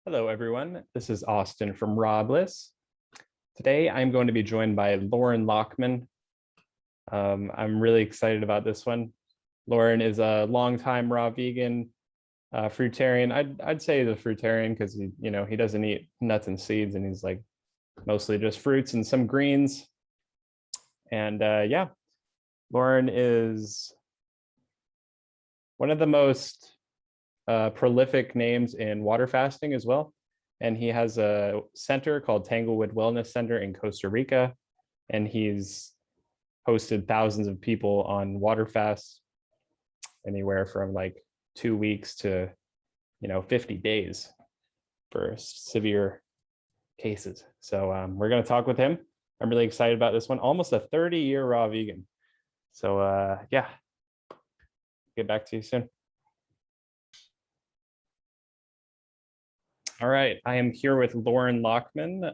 Hello, everyone. This is Austin from Robless. Today, I'm going to be joined by Loren Lockman. I'm really excited about this one. Loren is a longtime raw vegan, fruitarian. I'd say the fruitarian because he doesn't eat nuts and seeds, and he's like mostly just fruits and some greens. And yeah, Loren is one of the most prolific names in water fasting as well. And he has a center called Tanglewood Wellness Center in Costa Rica. And he's hosted thousands of people on water fasts, anywhere from like 2 weeks to 50 days for severe cases. So we're going to talk with him. I'm really excited about this one. Almost a 30-year raw vegan. So yeah, get back to you soon. All right, I am here with Loren Lockman,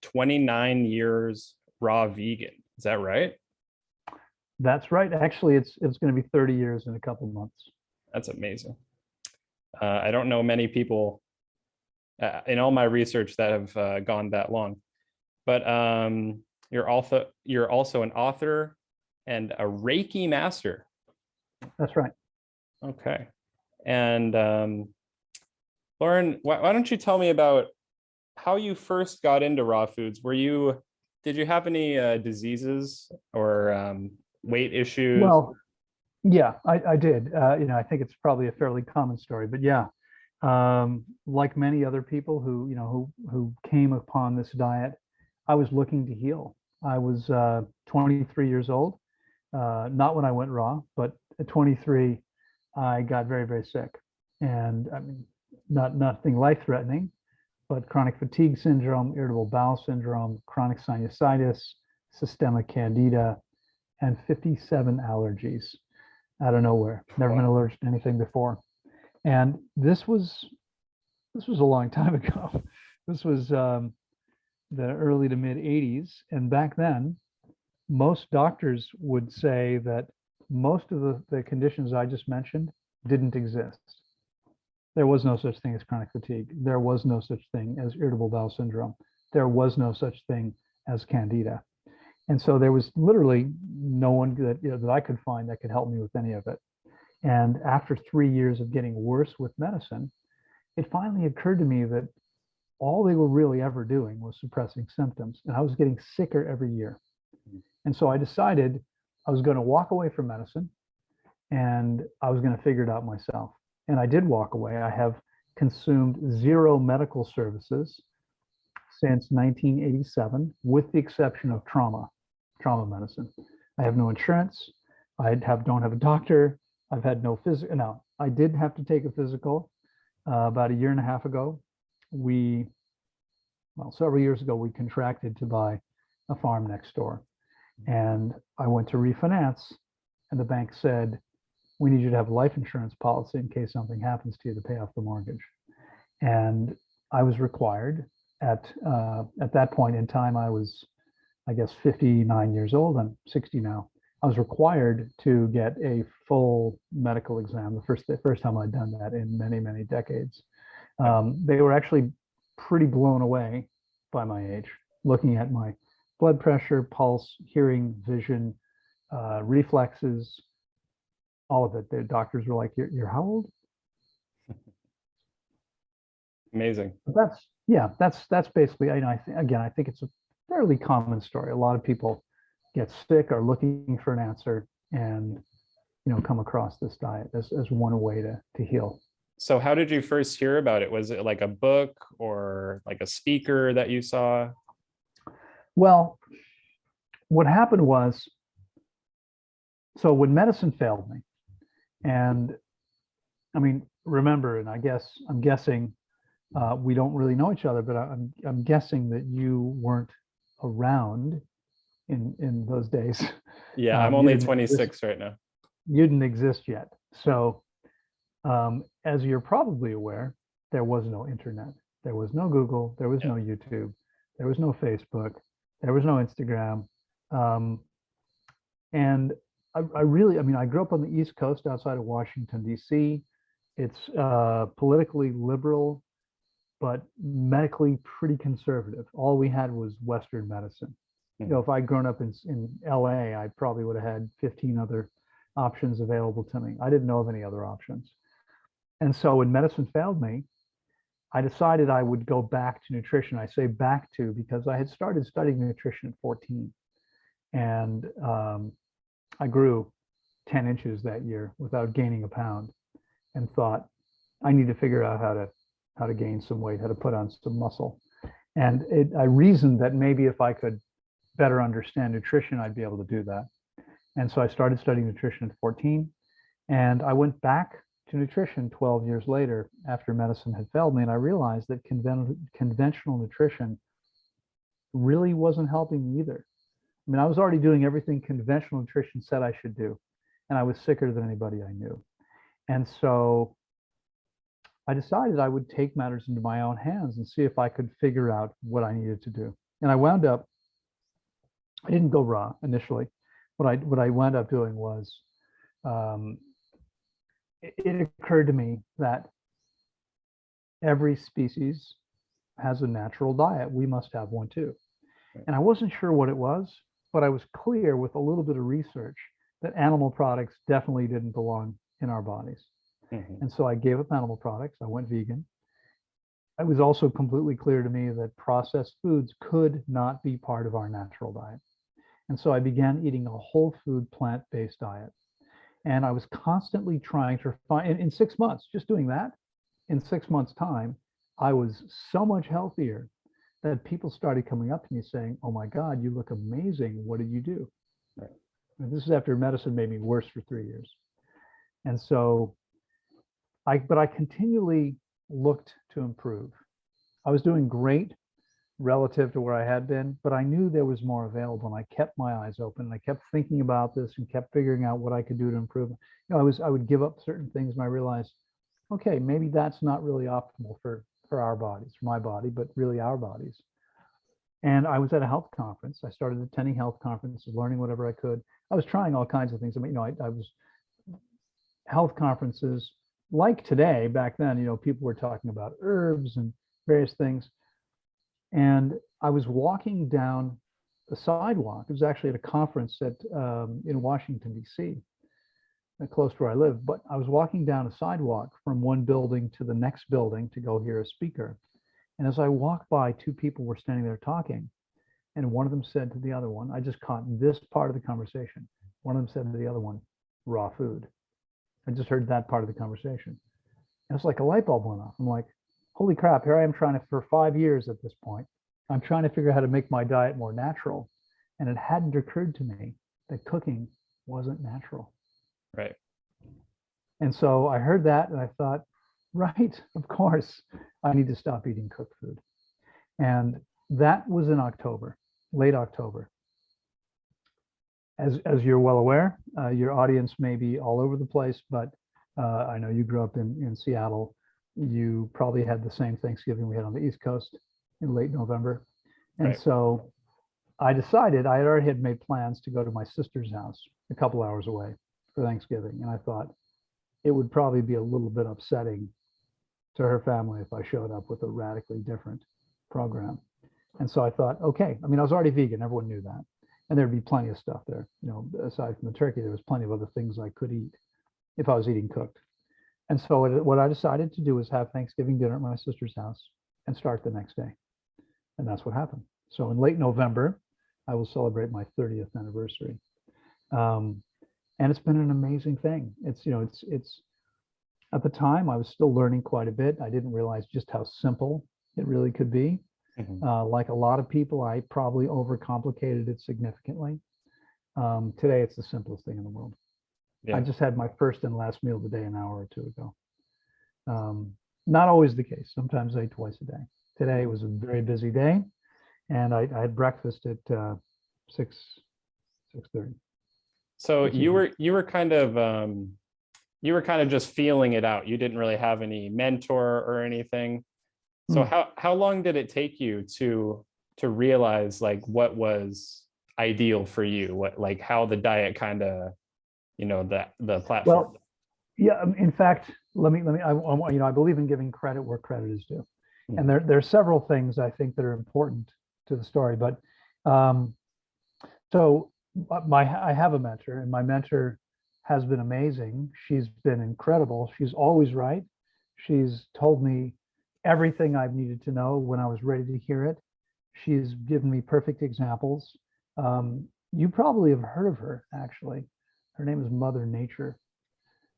29 years raw vegan. Is that right? That's right. Actually, it's going to be 30 years in a couple months. That's amazing. I don't know many people in all my research that have gone that long, but you're also an author and a Reiki master. That's right. Okay, and Loren, why don't you tell me about how you first got into raw foods? Did you have any diseases or weight issues? Well, yeah, I did. I think it's probably a fairly common story, but yeah, like many other people who came upon this diet, I was looking to heal. I was 23 years old, not when I went raw, but at 23, I got very, very sick, and I mean, nothing life-threatening, but chronic fatigue syndrome, irritable bowel syndrome, chronic sinusitis, systemic candida, and 57 allergies out of nowhere. Never been allergic to anything before. And this was a long time ago. This was the early to mid 80s. And back then, most doctors would say that most of the conditions I just mentioned didn't exist. There was no such thing as chronic fatigue. There was no such thing as irritable bowel syndrome. There was no such thing as candida. And so there was literally no one that I could find that could help me with any of it. And after 3 years of getting worse with medicine, it finally occurred to me that all they were really ever doing was suppressing symptoms. And I was getting sicker every year. And so I decided I was going to walk away from medicine and I was going to figure it out myself. And I did walk away. I have consumed 0 medical services since 1987, with the exception of trauma medicine. I have no insurance. Don't have a doctor. I've had no physical. Now, I did have to take a physical about a year and a half ago. Several years ago, we contracted to buy a farm next door. And I went to refinance, and the bank said, we need you to have a life insurance policy in case something happens to you to pay off the mortgage. And I was required at that point in time, I was, I guess, 59 years old. I'm 60 now. I was required to get a full medical exam. The first time I'd done that in many, many decades. They were actually pretty blown away by my age, looking at my blood pressure, pulse, hearing, vision, reflexes, all of it. The doctors were like, you're how old? Amazing. But that's basically, I think it's a fairly common story. A lot of people get sick, are looking for an answer, and come across this diet as one way to heal. So how did you first hear about it? Was it like a book or like a speaker that you saw? Well, what happened was, so when medicine failed me, and I mean, remember, and I'm guessing we don't really know each other, but I'm guessing that you weren't around in those days. Yeah, I'm only 26 right now. You didn't exist yet. So as you're probably aware, there was no internet. There was no Google. There was no YouTube. There was no Facebook. There was no Instagram. And I grew up on the East Coast outside of Washington, D.C. It's politically liberal, but medically pretty conservative. All we had was Western medicine. You know, if I'd grown up in LA, I probably would have had 15 other options available to me. I didn't know of any other options. And so when medicine failed me, I decided I would go back to nutrition. I say back to because I had started studying nutrition at 14. And I grew 10 inches that year without gaining a pound, and thought I need to figure out how to gain some weight, how to put on some muscle. And I reasoned that maybe if I could better understand nutrition, I'd be able to do that. And so I started studying nutrition at 14, and I went back to nutrition 12 years later after medicine had failed me. And I realized that conventional nutrition really wasn't helping me either. I mean, I was already doing everything conventional nutrition said I should do, and I was sicker than anybody I knew. And so I decided I would take matters into my own hands and see if I could figure out what I needed to do. And I wound up, I didn't go raw initially. What I wound up doing was, it occurred to me that every species has a natural diet. We must have one too. And I wasn't sure what it was, but I was clear with a little bit of research that animal products definitely didn't belong in our bodies. And so I gave up animal products. I went vegan. It was also completely clear to me that processed foods could not be part of our natural diet. And so I began eating a whole food, plant-based diet. And I was constantly trying to find, in 6 months, just doing that, in 6 months' time, I was so much healthier that people started coming up to me saying, "Oh my God, you look amazing. What did you do?" Right. And this is after medicine made me worse for 3 years. And so I continually looked to improve. I was doing great relative to where I had been, but I knew there was more available, and I kept my eyes open, and I kept thinking about this and kept figuring out what I could do to improve. You know, I would give up certain things, and I realized, okay, maybe that's not really optimal for our bodies, for my body, but really our bodies. And I was at a health conference. I started attending health conferences, learning whatever I could. I was trying all kinds of things. I mean, you know, I was health conferences like today. Back then, you know, people were talking about herbs and various things. And I was walking down the sidewalk. It was actually at a conference in Washington, D.C., close to where I live. But I was walking down a sidewalk from one building to the next building to go hear a speaker. And as I walked by, two people were standing there talking. And one of them said to the other one, I just caught this part of the conversation. One of them said to the other one, "Raw food." I just heard that part of the conversation. And it's like a light bulb went off. I'm like, holy crap, here I am trying to, for 5 years at this point, I'm trying to figure out how to make my diet more natural. And it hadn't occurred to me that cooking wasn't natural. Right. And so I heard that and I thought, right, of course, I need to stop eating cooked food. And that was in October, late October. As you're well aware, your audience may be all over the place, but I know you grew up in Seattle. You probably had the same Thanksgiving we had on the East Coast in late November. And Right. so I decided, I had already had made plans to go to my sister's house a couple hours away for Thanksgiving. And I thought it would probably be a little bit upsetting to her family if I showed up with a radically different program. And so I thought, okay, I mean, I was already vegan, everyone knew that. And there'd be plenty of stuff there. You know, aside from the turkey, there was plenty of other things I could eat if I was eating cooked. And so what I decided to do was have Thanksgiving dinner at my sister's house and start the next day. And that's what happened. So in late November, I will celebrate my 30th anniversary. And it's been an amazing thing. It's, you know, it's at the time I was still learning quite a bit. I didn't realize just how simple it really could be. Like a lot of people, I probably overcomplicated it significantly. Today, it's the simplest thing in the world. Yeah. I just had my first and last meal of the day an hour or two ago. Not always the case. Sometimes I eat twice a day. Today was a very busy day, and I had breakfast at 6:30. So you were kind of just feeling it out. You didn't really have any mentor or anything. So how long did it take you to realize like what was ideal for you? What, like how the diet kind of, you know, the platform? Well, yeah, in fact, let me I believe in giving credit where credit is due. And there are several things I think that are important to the story. But so I have a mentor, and my mentor has been amazing. She's been incredible. She's always right. She's told me everything I've needed to know when I was ready to hear it. She's given me perfect examples. You probably have heard of her, actually. Her name is Mother Nature.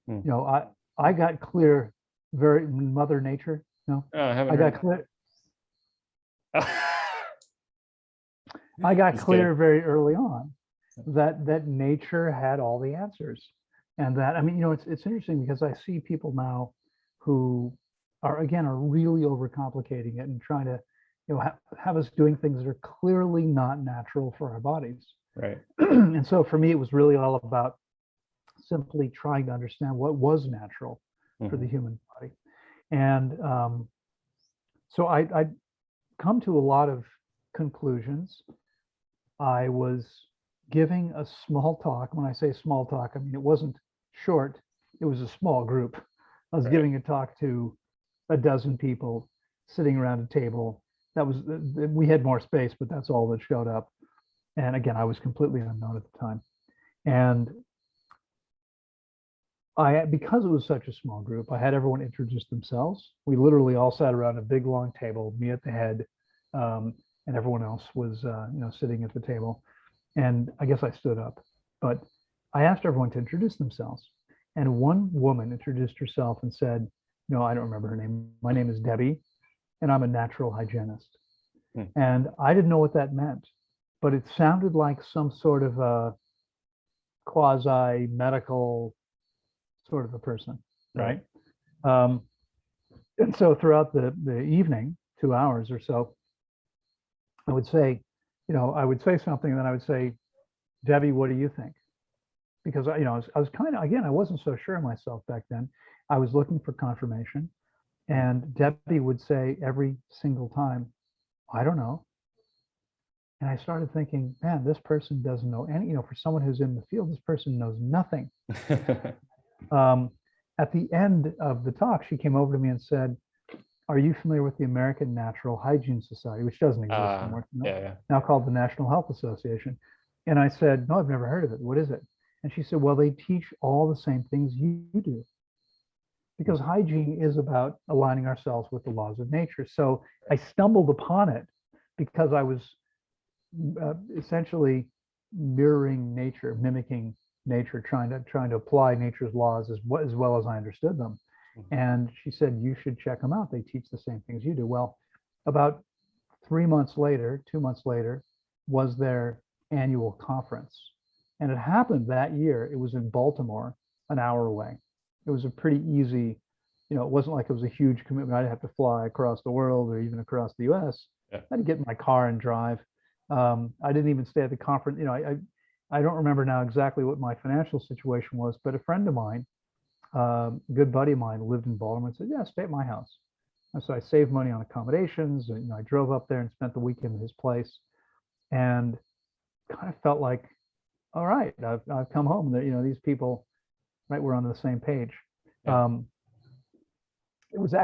You know, I got clear very Mother Nature. No, Oh, I haven't I heard got of clear. that. I got Just clear kidding. very early on that nature had all the answers, and that, I mean, you know, it's interesting because I see people now who are really overcomplicating it and trying to, you know, have us doing things that are clearly not natural for our bodies. Right. And so for me, it was really all about simply trying to understand what was natural for the human body. And so I come to a lot of conclusions. I was giving a small talk. When I say small talk, I mean, it wasn't short, it was a small group. I was Right. giving a talk to a dozen people sitting around a table. That was, we had more space, but that's all that showed up. And again, I was completely unknown at the time. And because it was such a small group, I had everyone introduce themselves. We literally all sat around a big long table, me at the head, and everyone else was, you know, sitting at the table. And I guess I stood up, but I asked everyone to introduce themselves. And one woman introduced herself and said, no, I don't remember her name. My name is Debbie, and I'm a natural hygienist. And I didn't know what that meant, but it sounded like some sort of a quasi medical sort of a person, right? And so throughout the evening, 2 hours or so, I would say, you know, I would say something, and then I would say, Debbie, what do you think? Because you know, I was kind of, again, I wasn't so sure of myself back then. I was looking for confirmation, and Debbie would say every single time, I don't know. And I started thinking, man, this person doesn't know any, you know, for someone who's in the field, this person knows nothing. At the end of the talk, she came over to me and said, are you familiar with the American Natural Hygiene Society, which doesn't exist anymore, now called the National Health Association? And I said, no, I've never heard of it. What is it? And she said, well, they teach all the same things you do, because hygiene is about aligning ourselves with the laws of nature. So I stumbled upon it because I was essentially mirroring nature, mimicking nature, trying to apply nature's laws as well as I understood them. And she said, you should check them out. They teach the same things you do. Well, about 3 months later, 2 months later, was their annual conference. And it happened that year. It was in Baltimore, an hour away. It was a pretty easy, you know, it wasn't like it was a huge commitment. I didn't have to fly across the world or even across the US. I had to get in my car and drive. I didn't even stay at the conference. You know, I don't remember now exactly what my financial situation was, but a friend of mine, a good buddy of mine, lived in Baltimore and said, yeah, stay at my house. And so I saved money on accommodations, and, you know, I drove up there and spent the weekend at his place, and kind of felt like, all right, I've come home. That, you know, these people, right, we're on the same page. It was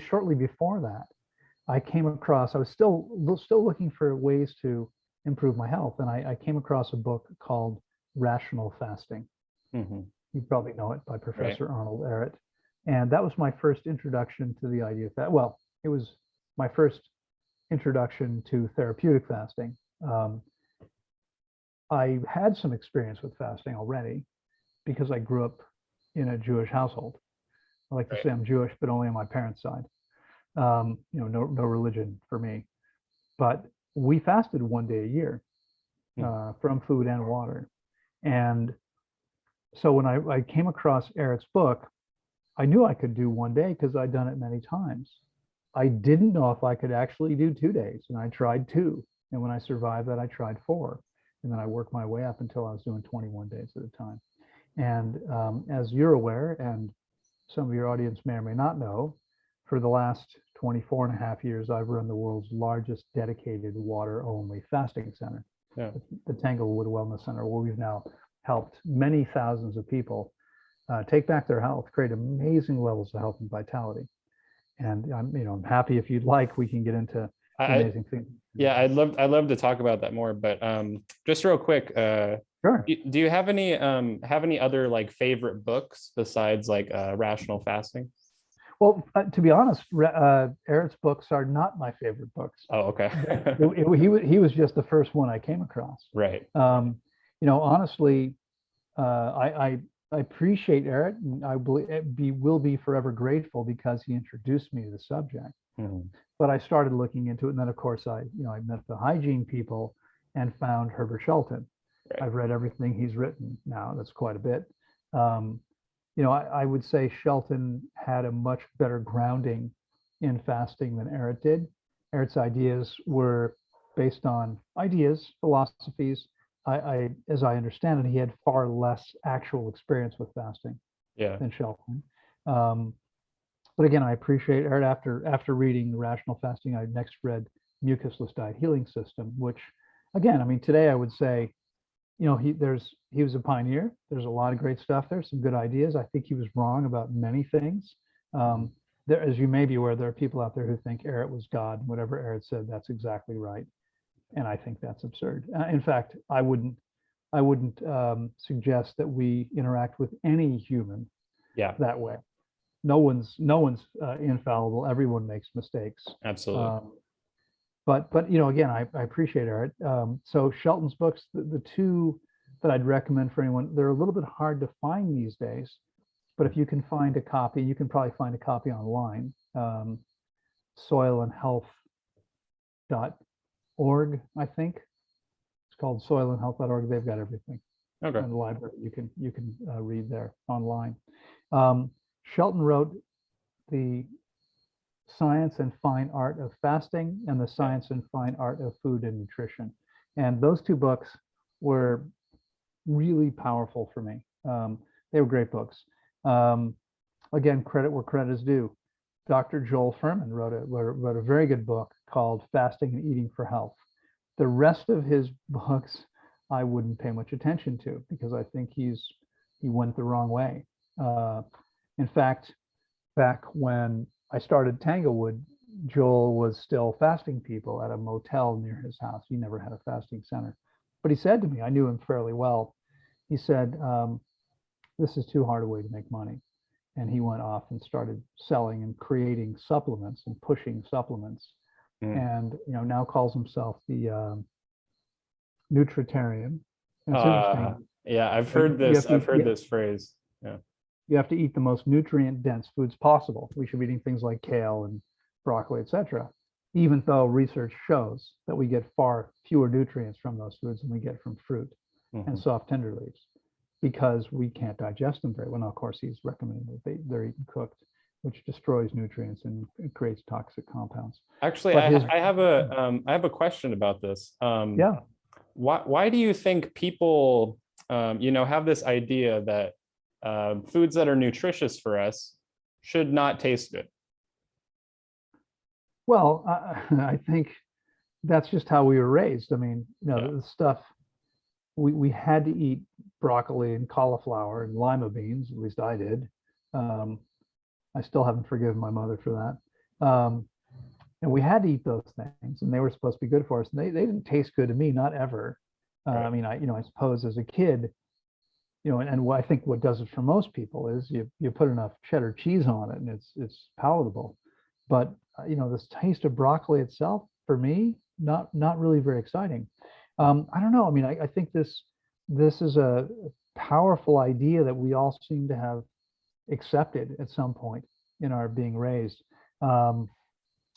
shortly before that I came across, I was still looking for ways to improve my health, and I came across a book called Rational Fasting. You probably know it, by Professor Arnold Ehret. And that was my first introduction to the idea of that. Well, it was my first introduction to therapeutic fasting. I had some experience with fasting already because I grew up in a Jewish household. I like to say I'm Jewish, but only on my parents' side. You know, no religion for me. But we fasted 1 day a year from food and water. And so when I came across Ehret's book, I knew I could do 1 day because I'd done it many times. I didn't know if I could actually do 2 days, and I tried 2. And when I survived that, I tried 4. And then I worked my way up until I was doing 21 days at a time. And as you're aware, and some of your audience may or may not know, for the last 24 and a half years, I've run the world's largest dedicated water-only fasting center, the Tanglewood Wellness Center, where we've now helped many thousands of people take back their health, create amazing levels of health and vitality. And I'm happy, if you'd like, we can get into the I, amazing things. yeah, I'd love to talk about that more, but just real quick, Sure. do you have any other like favorite books besides like rational fasting? Well, to be honest, Eric's books are not my favorite books. Oh, okay. He was just the first one I came across. Right. Honestly, I appreciate Eric, and I will be forever grateful because he introduced me to the subject. Mhm. But I started looking into it, and then of course I met the hygiene people and found Herbert Shelton. Right. I've read everything he's written now. That's quite a bit. Um, I would say Shelton had a much better grounding in fasting than Eric did. Eric's ideas were based on ideas, philosophies. As I understand it, he had far less actual experience with fasting Yeah. than Shelton. But again, I appreciate Eric. After reading The Rational Fasting, I next read Mucusless Diet Healing System, which, again, I mean, today I would say, he was a pioneer. There's a lot of great stuff there, some good ideas. I think he was wrong about many things. There, as you may be aware, there are people out there who think Eric was God. Whatever Eric said, that's exactly right, and I think that's absurd. In fact, I wouldn't suggest that we interact with any human Yeah. that way. No one's infallible. Everyone makes mistakes. Absolutely. But again, I appreciate Eric. So Shelton's books, the two that I'd recommend for anyone, they're a little bit hard to find these days, but if you can find a copy, you can probably find a copy online. Soilandhealth.org, I think it's called soilandhealth.org. They've got everything Okay. in the library. You can read there online. Shelton wrote the Science and Fine Art of Fasting and the Science and Fine Art of Food and Nutrition. And those two books were really powerful for me. They were great books. Again, credit where credit is due. Dr. Joel Fuhrman wrote a very good book called Fasting and Eating for Health. The rest of his books I wouldn't pay much attention to because I think he went the wrong way. In fact, back when I started Tanglewood, Joel was still fasting people at a motel near his house. He never had a fasting center. But he said to me, I knew him fairly well, he said, this is too hard a way to make money. And he went off and started selling and creating supplements and pushing supplements. And now calls himself the Nutritarian. And it's interesting. Yeah, I've heard this. I've heard this phrase. Yeah. You have to eat the most nutrient dense foods possible. We should be eating things like kale and broccoli, etc. Even though research shows that we get far fewer nutrients from those foods than we get from fruit and soft tender leaves because we can't digest them very well. Now, of course, he's recommending that they're eaten cooked, which destroys nutrients and creates toxic compounds. Actually, I have a question about this. Yeah. Why do you think people have this idea that foods that are nutritious for us should not taste good? Well, I think that's just how we were raised. I mean, the stuff we had to eat broccoli and cauliflower and lima beans. At least I did. I still haven't forgiven my mother for that. And we had to eat those things, and they were supposed to be good for us. And they didn't taste good to me, not ever. Right. I mean, I suppose as a kid, and what I think what does it for most people is you put enough cheddar cheese on it, and it's palatable. But this taste of broccoli itself, for me, not really very exciting. I don't know. I mean, I think this is a powerful idea that we all seem to have accepted at some point in our being raised.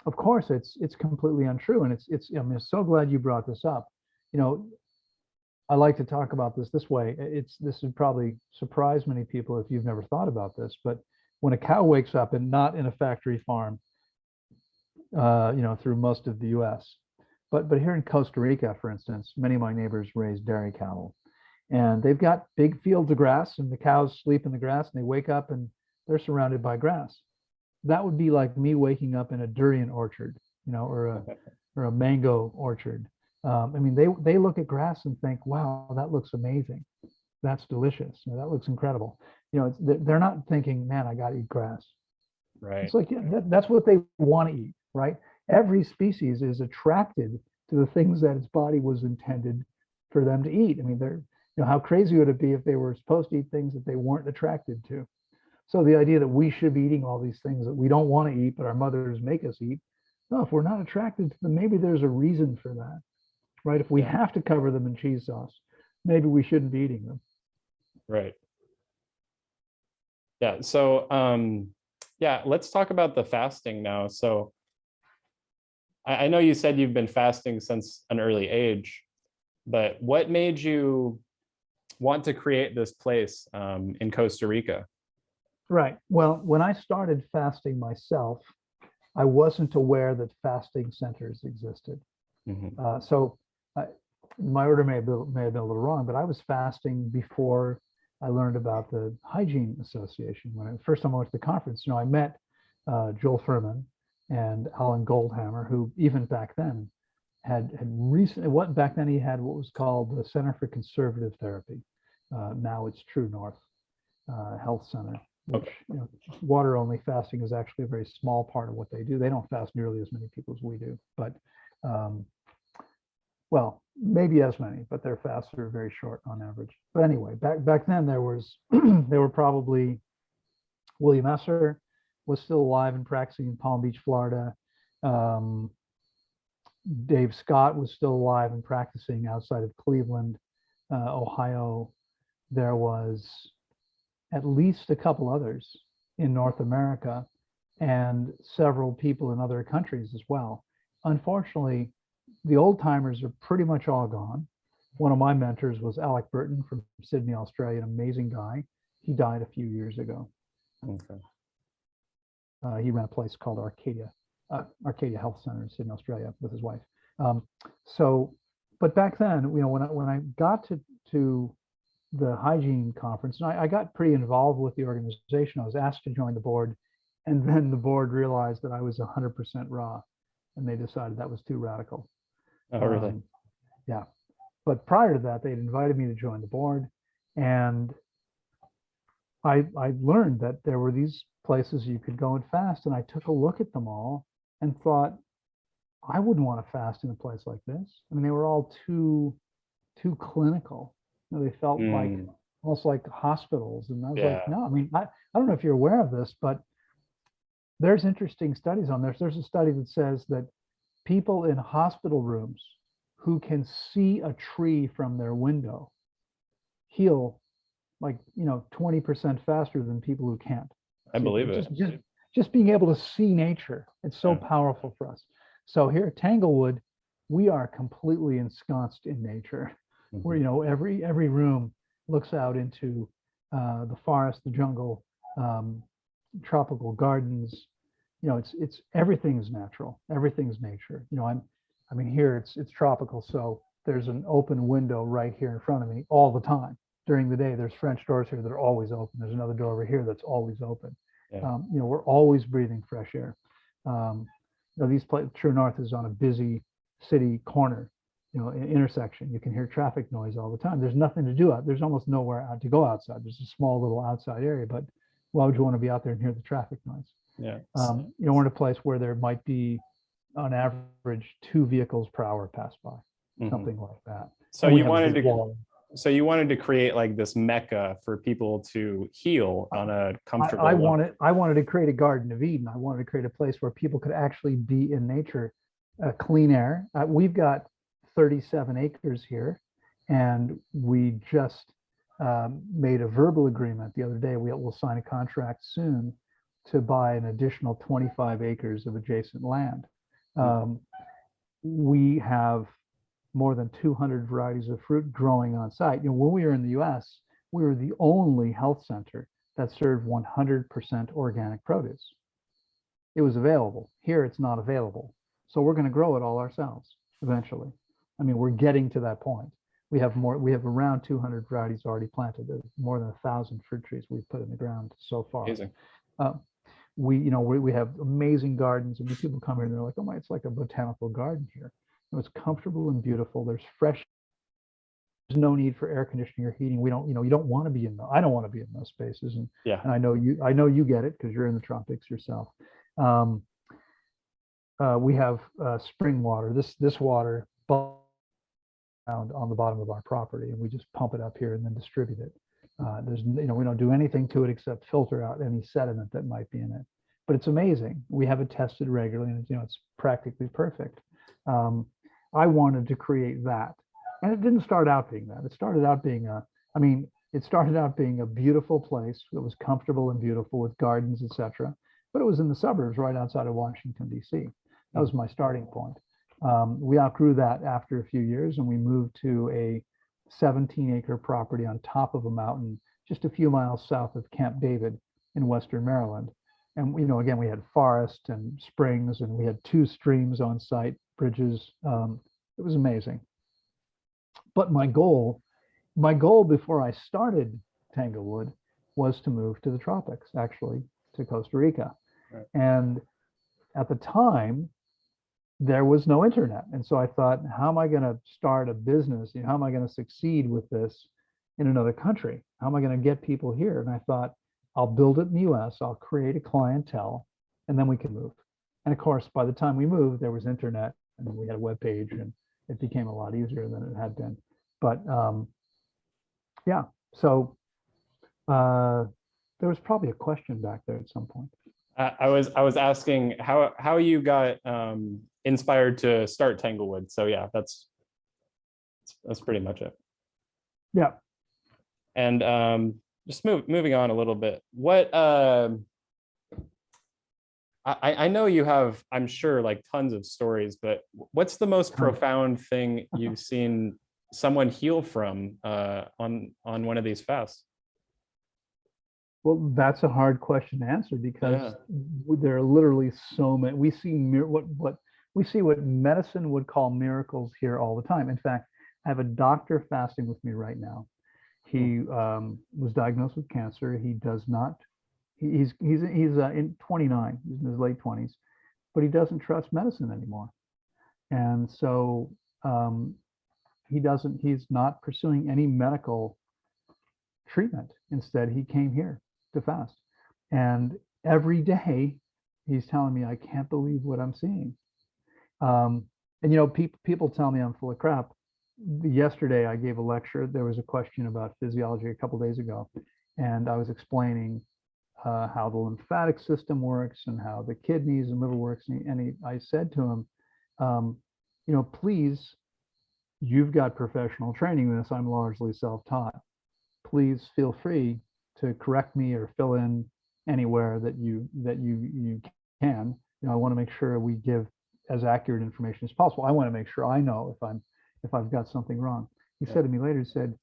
Of course, it's completely untrue, and I'm so glad you brought this up. I like to talk about this way. This would probably surprise many people if you've never thought about this, but when a cow wakes up and not in a factory farm, through most of the U.S., but here in Costa Rica, for instance, many of my neighbors raise dairy cattle, and they've got big fields of grass, and the cows sleep in the grass, and they wake up and they're surrounded by grass. That would be like me waking up in a durian orchard, or a mango orchard. I mean, they look at grass and think, wow, that looks amazing. That's delicious. That looks incredible. They're not thinking, man, I got to eat grass. Right. It's like, yeah, that's what they want to eat, right? Every species is attracted to the things that its body was intended for them to eat. I mean, how crazy would it be if they were supposed to eat things that they weren't attracted to? So the idea that we should be eating all these things that we don't want to eat, but our mothers make us eat, no, if we're not attracted to them, maybe there's a reason for that, right? If we Yeah. have to cover them in cheese sauce, maybe we shouldn't be eating them. Right. Yeah. So, yeah, let's talk about the fasting now. So I know you said you've been fasting since an early age, but what made you want to create this place in Costa Rica? Right. Well, when I started fasting myself, I wasn't aware that fasting centers existed. Mhm. So my order may have been a little wrong, but I was fasting before I learned about the Hygiene Association. When the first time I went to the conference, I met Joel Furman and Alan Goldhammer, who even back then had recently, back then he had what was called the Center for Conservative Therapy. Now it's True North Health Center, which Okay. water only fasting is actually a very small part of what they do. They don't fast nearly as many people as we do, but well, maybe as many, but their fasts are very short on average. But anyway, back then there was there were probably William Esser was still alive and practicing in Palm Beach, Florida. Um, Dave Scott was still alive and practicing outside of Cleveland, Ohio. There was at least a couple others in North America and several people in other countries as well. Unfortunately, the old timers are pretty much all gone. One of my mentors was Alec Burton from Sydney, Australia, an amazing guy. He died a few years ago. Okay. He ran a place called Arcadia Health Center in Sydney, Australia, with his wife. But back then, when I got to the hygiene conference, and I got pretty involved with the organization. I was asked to join the board, and then the board realized that I was 100% raw, and they decided that was too radical. Oh, really? Yeah. But prior to that, they'd invited me to join the board, and I learned that there were these places you could go and fast, and I took a look at them all and thought, I wouldn't want to fast in a place like this. I mean, they were all too clinical. They felt like almost like hospitals. And I was like, Yeah. no, I mean, I don't know if you're aware of this, but there's interesting studies on this. There's a study that says that people in hospital rooms who can see a tree from their window heal like 20% faster than people who can't. I believe it. Just being able to see nature, it's so Yeah. powerful for us. So here at Tanglewood, we are completely ensconced in nature. Where every room looks out into the forest, the jungle, tropical gardens. It's everything's natural, everything's nature. I mean here it's tropical, so there's an open window right here in front of me all the time. During the day, there's French doors here that are always open. There's another door over here that's always open. Yeah. We're always breathing fresh air. True North is on a busy city corner, intersection. You can hear traffic noise all the time. There's nothing to do out. There's almost nowhere out to go outside. There's a small little outside area, but why would you want to be out there and hear the traffic noise? Yeah. We're in a place where there might be, on average, 2 vehicles per hour pass by, something like that. So you wanted to create like this mecca for people to heal on a comfortable level. I wanted to create a Garden of Eden. I wanted to create a place where people could actually be in nature, clean air. We've got 37 acres here, and we just made a verbal agreement the other day. We'll sign a contract soon to buy an additional 25 acres of adjacent land. We have more than 200 varieties of fruit growing on site. When we were in the US, we were the only health center that served 100% organic produce. It was available. Here, it's not available. So we're going to grow it all ourselves eventually. I mean, we're getting to that point. We have around 200 varieties already planted. There's more than 1,000 fruit trees we've put in the ground so far. Amazing. We have amazing gardens, and people come here and they're like, oh my, it's like a botanical garden here. It's comfortable and beautiful. There's fresh no need for air conditioning or heating. We don't, you don't want to be in I don't want to be in those spaces. Yeah. And I know you get it because you're in the tropics yourself. We have spring water. This water on the bottom of our property, and we just pump it up here and then distribute it. There's, we don't do anything to it except filter out any sediment that might be in it. But it's amazing. We have it tested regularly, and it's practically perfect. I wanted to create that, and it didn't start out being that. It started out being it started out being a beautiful place that was comfortable and beautiful with gardens, etc. But it was in the suburbs right outside of Washington, D.C. That was my starting point. We outgrew that after a few years, and we moved to a 17-acre property on top of a mountain just a few miles south of Camp David in Western Maryland. And again, we had forest and springs, and we had 2 streams on site, bridges. It was amazing. But my goal before I started Tanglewood was to move to the tropics, actually to Costa Rica. Right. And at the time, there was no internet. And so I thought, how am I going to start a business? How am I going to succeed with this in another country? How am I going to get people here? And I thought, I'll build it in the US, I'll create a clientele, and then we can move. And of course, by the time we moved, there was internet, and we had a web page, and it became a lot easier than it had been. But yeah, so there was probably a question back there at some point. I was asking how you got inspired to start Tanglewood. So yeah, that's pretty much it. Yeah. And just moving on a little bit. What I know you have, I'm sure, like tons of stories, but what's the most profound thing you've seen someone heal from on one of these fasts? Well, that's a hard question to answer because there are literally so many. We see what medicine would call miracles here all the time. In fact, I have a doctor fasting with me right now. He was diagnosed with cancer. He does not. He's in 29. He's in his late 20s, but he doesn't trust medicine anymore, and so he's not pursuing any medical treatment. Instead, he came here to fast, and every day he's telling me, I can't believe what I'm seeing. And people tell me I'm full of crap. Yesterday I gave a lecture. There was a question about physiology a couple days ago, and I was explaining how the lymphatic system works and how the kidneys and liver works. I said to him, please, you've got professional training in this. I'm largely self-taught. Please feel free to correct me or fill in anywhere that you can. I want to make sure we give as accurate information as possible. I want to make sure I know if I've got something wrong. He said to me later, he said,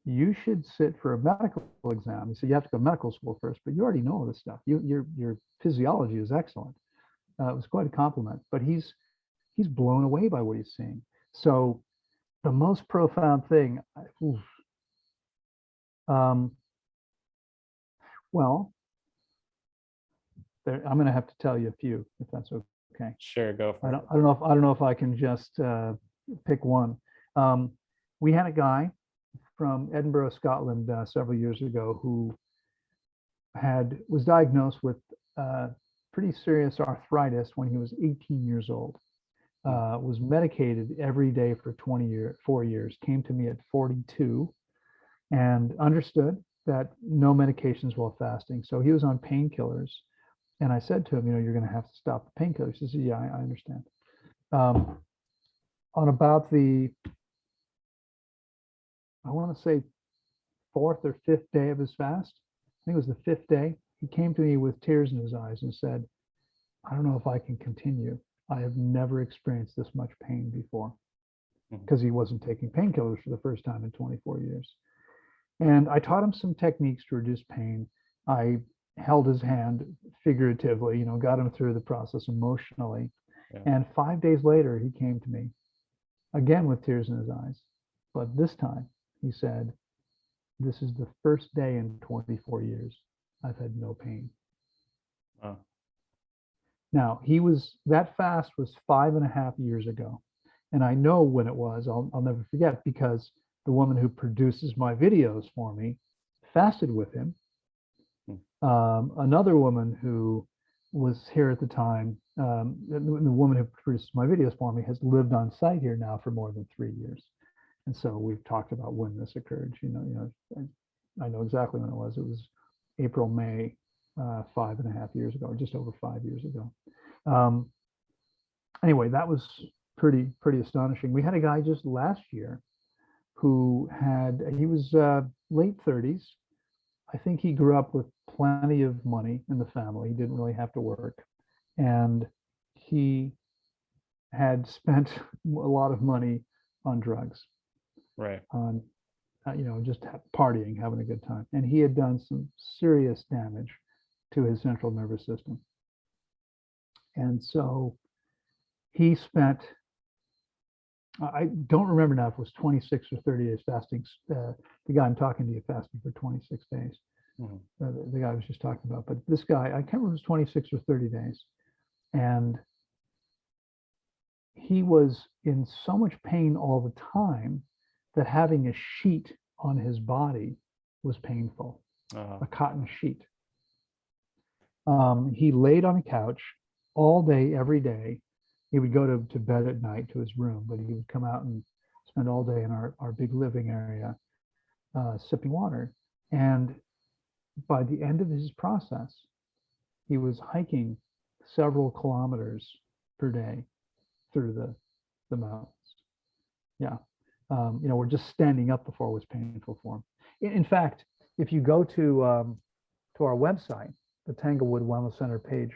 you should sit for a medical exam. He said, you have to go to medical school first, but you already know all this stuff. Your physiology is excellent. It was quite a compliment, but he's blown away by what he's seeing. So the most profound thing, well, I'm going to have to tell you a few, if that's okay. Sure, go for it. I don't know if I can just pick one. We had a guy from Edinburgh, Scotland, several years ago who was diagnosed with pretty serious arthritis when he was 18 years old. Was medicated every day for 4 years. Came to me at 42, and understood that no medications while fasting. So he was on painkillers. And I said to him, you're going to have to stop the painkillers. He said, yeah, I understand. On about I want to say 4th or 5th day of his fast, I think it was the 5th day, he came to me with tears in his eyes and said, I don't know if I can continue. I have never experienced this much pain before, because he wasn't taking painkillers for the first time in 24 years. And I taught him some techniques to reduce pain. I held his hand figuratively, got him through the process emotionally. Yeah. And 5 days later, he came to me again with tears in his eyes. But this time he said, this is the first day in 24 years I've had no pain. Wow. Now, that fast was 5.5 years ago. And I know when it was, I'll never forget, because the woman who produces my videos for me fasted with him. Another woman who was here at the time, the woman who produces my videos for me has lived on site here now for more than 3 years. And so we've talked about when this occurred. I know exactly when it was. It was April, May, 5.5 years ago, or just over 5 years ago. Anyway, that was pretty astonishing. We had a guy just last year who he was late 30s. I think he grew up with plenty of money in the family. He didn't really have to work. And he had spent a lot of money on drugs, Right. on just partying, having a good time. And he had done some serious damage to his central nervous system. And so he spent, I don't remember now if it was 26 or 30 days fasting. The guy I'm talking to you fasting for 26 days. The guy I was just talking about. But this guy, I can't remember if it was 26 or 30 days. And he was in so much pain all the time that having a sheet on his body was painful, a cotton sheet. He laid on a couch all day, every day. He would go to bed at night to his room, but he would come out and spend all day in our big living area sipping water. And by the end of his process, he was hiking several kilometers per day through the mountains. Yeah. We're just standing up before was painful for him. In fact, if you go to our website, the Tanglewood Wellness Center page,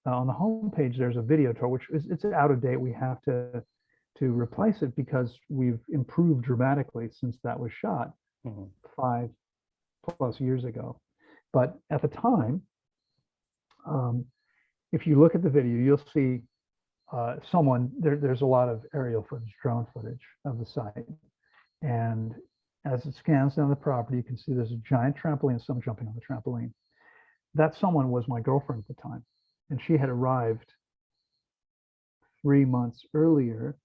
on the home page, there's a video tour, which it's out of date. We have to replace it because we've improved dramatically since that was shot 5+ years ago. But at the time, if you look at the video, you'll see there's a lot of aerial footage, drone footage of the site. And as it scans down the property, you can see there's a giant trampoline and someone jumping on the trampoline. That someone was my girlfriend at the time. And she had arrived 3 months earlier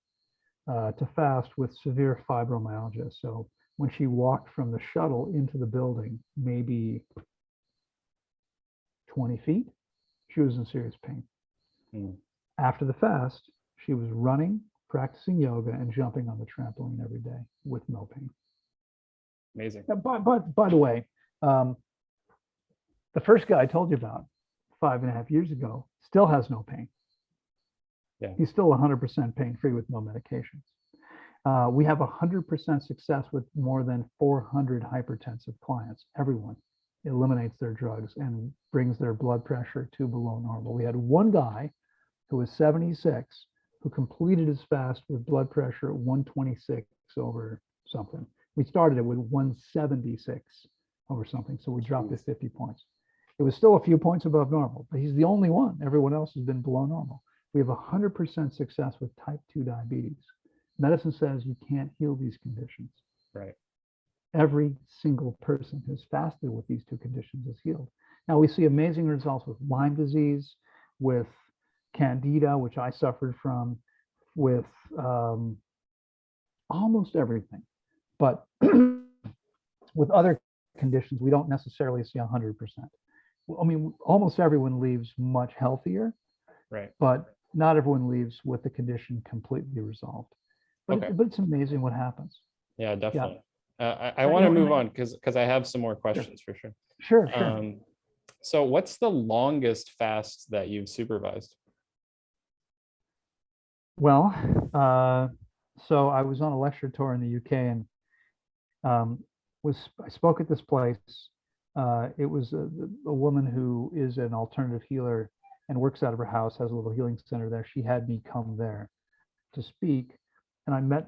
to fast with severe fibromyalgia. So when she walked from the shuttle into the building, maybe 20 feet, she was in serious pain. After the fast, she was running, practicing yoga, and jumping on the trampoline every day with no pain. Amazing. By the way, the first guy I told you about 5.5 years ago still has no pain. Yeah. He's still 100% pain-free with no medications. We have 100% success with more than 400 hypertensive clients. Everyone eliminates their drugs and brings their blood pressure to below normal. We had one guy who was 76 who completed his fast with blood pressure at 126 over something. We started it with 176 over something, so we dropped it 50 points. It was still a few points above normal, but he's the only one. Everyone else has been below normal. We have 100% success with type 2 diabetes. Medicine says you can't heal these conditions. Right. Every single person who's fasted with these two conditions is healed. Now we see amazing results with Lyme disease, with Candida, which I suffered from, with almost everything. But with other conditions, we don't necessarily see 100%. I mean, almost everyone leaves much healthier, right? But not everyone leaves with the condition completely resolved. But, okay. But it's amazing what happens. Yeah, definitely. Yeah. I want to move on because I have some more questions for sure. Sure. So what's the longest fast that you've supervised? Well, so I was on a lecture tour in the UK and I spoke at this place. It was a woman who is an alternative healer and works out of her house, has a little healing center there. She had me come there to speak, and I met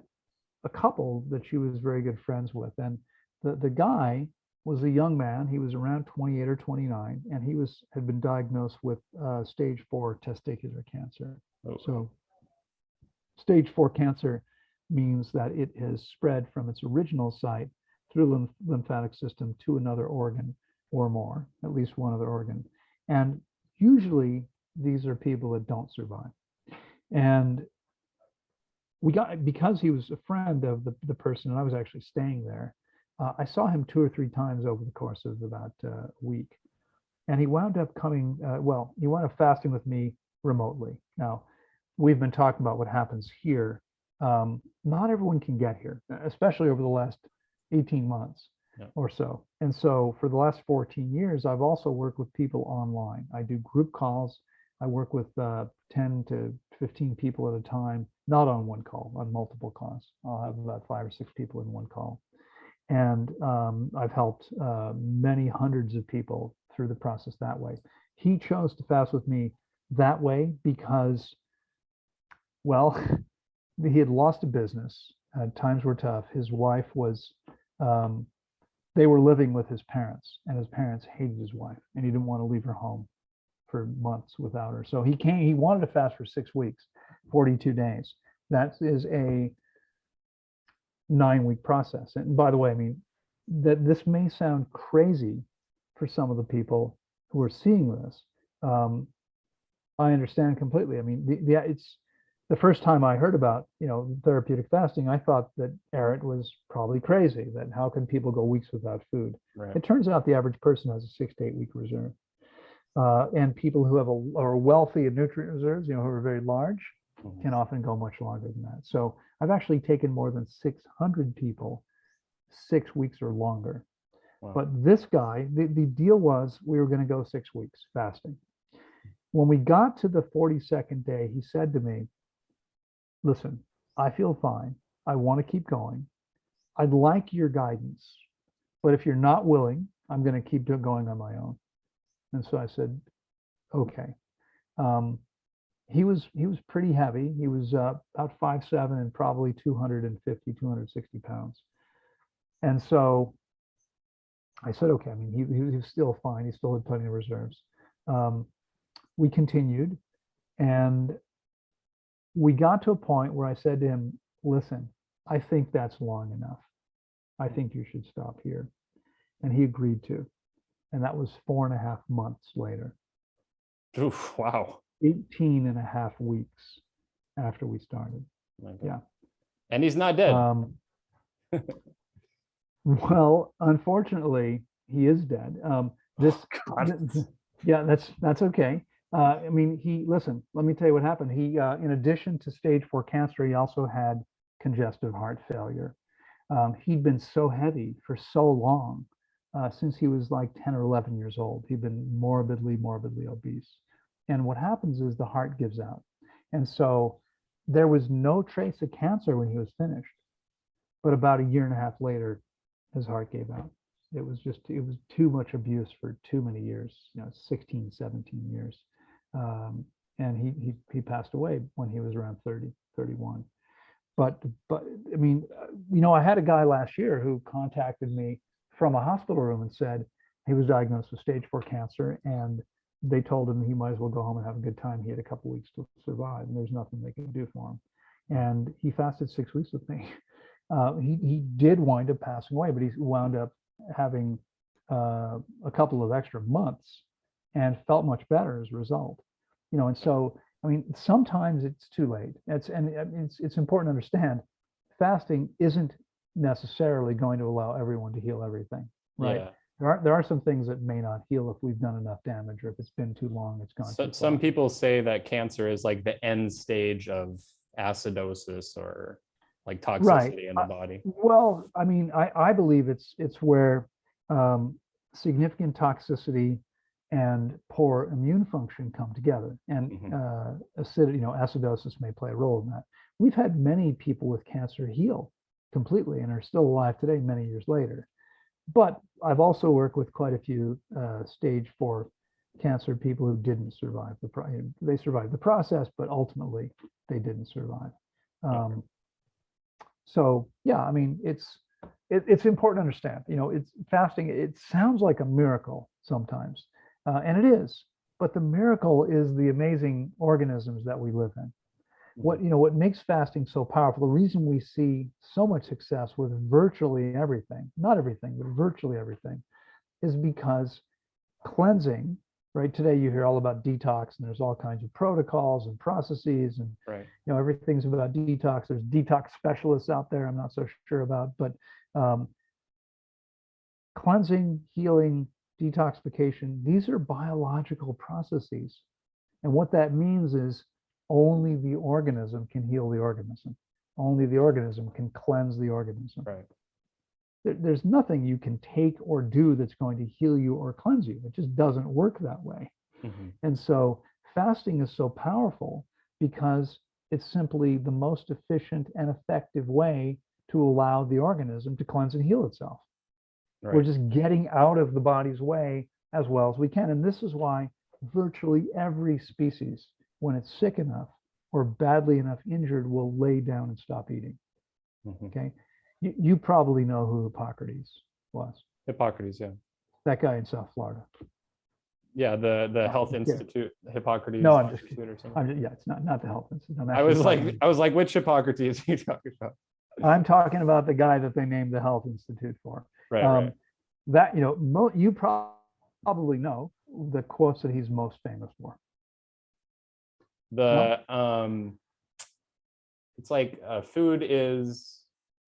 a couple that she was very good friends with. And the guy was a young man. He was around 28 or 29, and he had been diagnosed with stage 4 testicular cancer. Oh. So stage 4 cancer means that it has spread from its original site through the lymphatic system to another organ or more, at least one other organ. And usually these are people that don't survive. And because he was a friend of the person, and I was actually staying there. I saw him 2 or 3 times over the course of about a week. And he wound up coming, he wound up fasting with me remotely. Now, we've been talking about what happens here. Not everyone can get here, especially over the last 18 months or so. And so for the last 14 years, I've also worked with people online. I do group calls. I work with 10 to 15 people at a time, not on one call, on multiple calls. I'll have about 5 or 6 people in one call. And I've helped many hundreds of people through the process that way. He chose to fast with me that way because, well, he had lost a business. Times were tough. His wife was, they were living with his parents, and his parents hated his wife, and he didn't want to leave her home for months without her. So he wanted to fast for 6 weeks, 42 days. That is a 9-week process. And by the way, I mean, that this may sound crazy for some of the people who are seeing this. I understand completely. I mean, it's the first time I heard about, therapeutic fasting, I thought that Eric was probably crazy, that how can people go weeks without food? Right. It turns out the average person has a 6 to 8 week reserve. And people who are wealthy in nutrient reserves, who are very large, can often go much longer than that. So I've actually taken more than 600 people 6 weeks or longer. Wow. But this guy, the deal was we were going to go 6 weeks fasting. When we got to the 42nd day, he said to me, listen, I feel fine. I want to keep going. I'd like your guidance. But if you're not willing, I'm going to keep going on my own. And so I said, okay. He was pretty heavy. He was about 5'7" and probably 250, 260 pounds. And so I said, okay. I mean, he was still fine. He still had plenty of reserves. We continued, and we got to a point where I said to him, listen, I think that's long enough. I think you should stop here. And he agreed to. And that was 4.5 months later. Oof, wow. 18.5 weeks after we started. Yeah. And he's not dead. Well, unfortunately, he is dead. Yeah, that's okay. I mean, listen, let me tell you what happened. He, in addition to stage 4 cancer, he also had congestive heart failure. He'd been so heavy for so long, since he was like 10 or 11 years old. He'd been morbidly obese. And what happens is the heart gives out. And so there was no trace of cancer when he was finished. But about 1.5 years later, his heart gave out. It was too much abuse for too many years, 16, 17 years. And he passed away when he was around 30, 31. But I mean, I had a guy last year who contacted me from a hospital room and said he was diagnosed with stage 4 cancer, and they told him he might as well go home and have a good time. He had a couple of weeks to survive, and there's nothing they can do for him. And he fasted 6 weeks with me. He did wind up passing away, but he wound up having a couple of extra months and felt much better as a result. And so, I mean, sometimes it's too late. It's important to understand fasting isn't necessarily going to allow everyone to heal everything, right? Yeah. There are some things that may not heal if we've done enough damage, or if it's been too long, it's gone too far. Some people say that cancer is like the end stage of acidosis or like toxicity in the body. Well, I mean, I believe it's where significant toxicity and poor immune function come together, and acidosis may play a role in that. We've had many people with cancer heal completely and are still alive today, many years later. But I've also worked with quite a few stage 4 cancer people who didn't survive they survived the process, but ultimately they didn't survive. So yeah, I mean, it's important to understand. It's fasting. It sounds like a miracle sometimes, and it is. But the miracle is the amazing organisms that we live in. What makes fasting so powerful, the reason we see so much success with virtually everything, not everything, but virtually everything, is because cleansing right? Today you hear all about detox, and there's all kinds of protocols and processes, and Right. everything's about detox. There's detox specialists out there I'm not so sure about, but um, cleansing, healing, detoxification, these are biological processes. And what that means is only the organism can heal the organism. Only the organism can cleanse the organism. Right. There's nothing you can take or do that's going to heal you or cleanse you. It just doesn't work that way. Mhm. And so fasting is so powerful because it's simply the most efficient and effective way to allow the organism to cleanse and heal itself. We're Right. just getting out of the body's way as well as we can. And this is why virtually every species, when it's sick enough or badly enough injured, will lay down and stop eating. Mhm. Okay. You probably know who Hippocrates was. Hippocrates, yeah. That guy in South Florida. Yeah, the Oh, Health yeah. Institute, Hippocrates No, I'm just Institute or something. I'm just, yeah, it's not the health institute. I'm I actually was like, talking, which Hippocrates are you talking about? I'm talking about the guy that they named the Health Institute for. Right, right. That, you probably know the quotes that he's most famous for. The it's like food is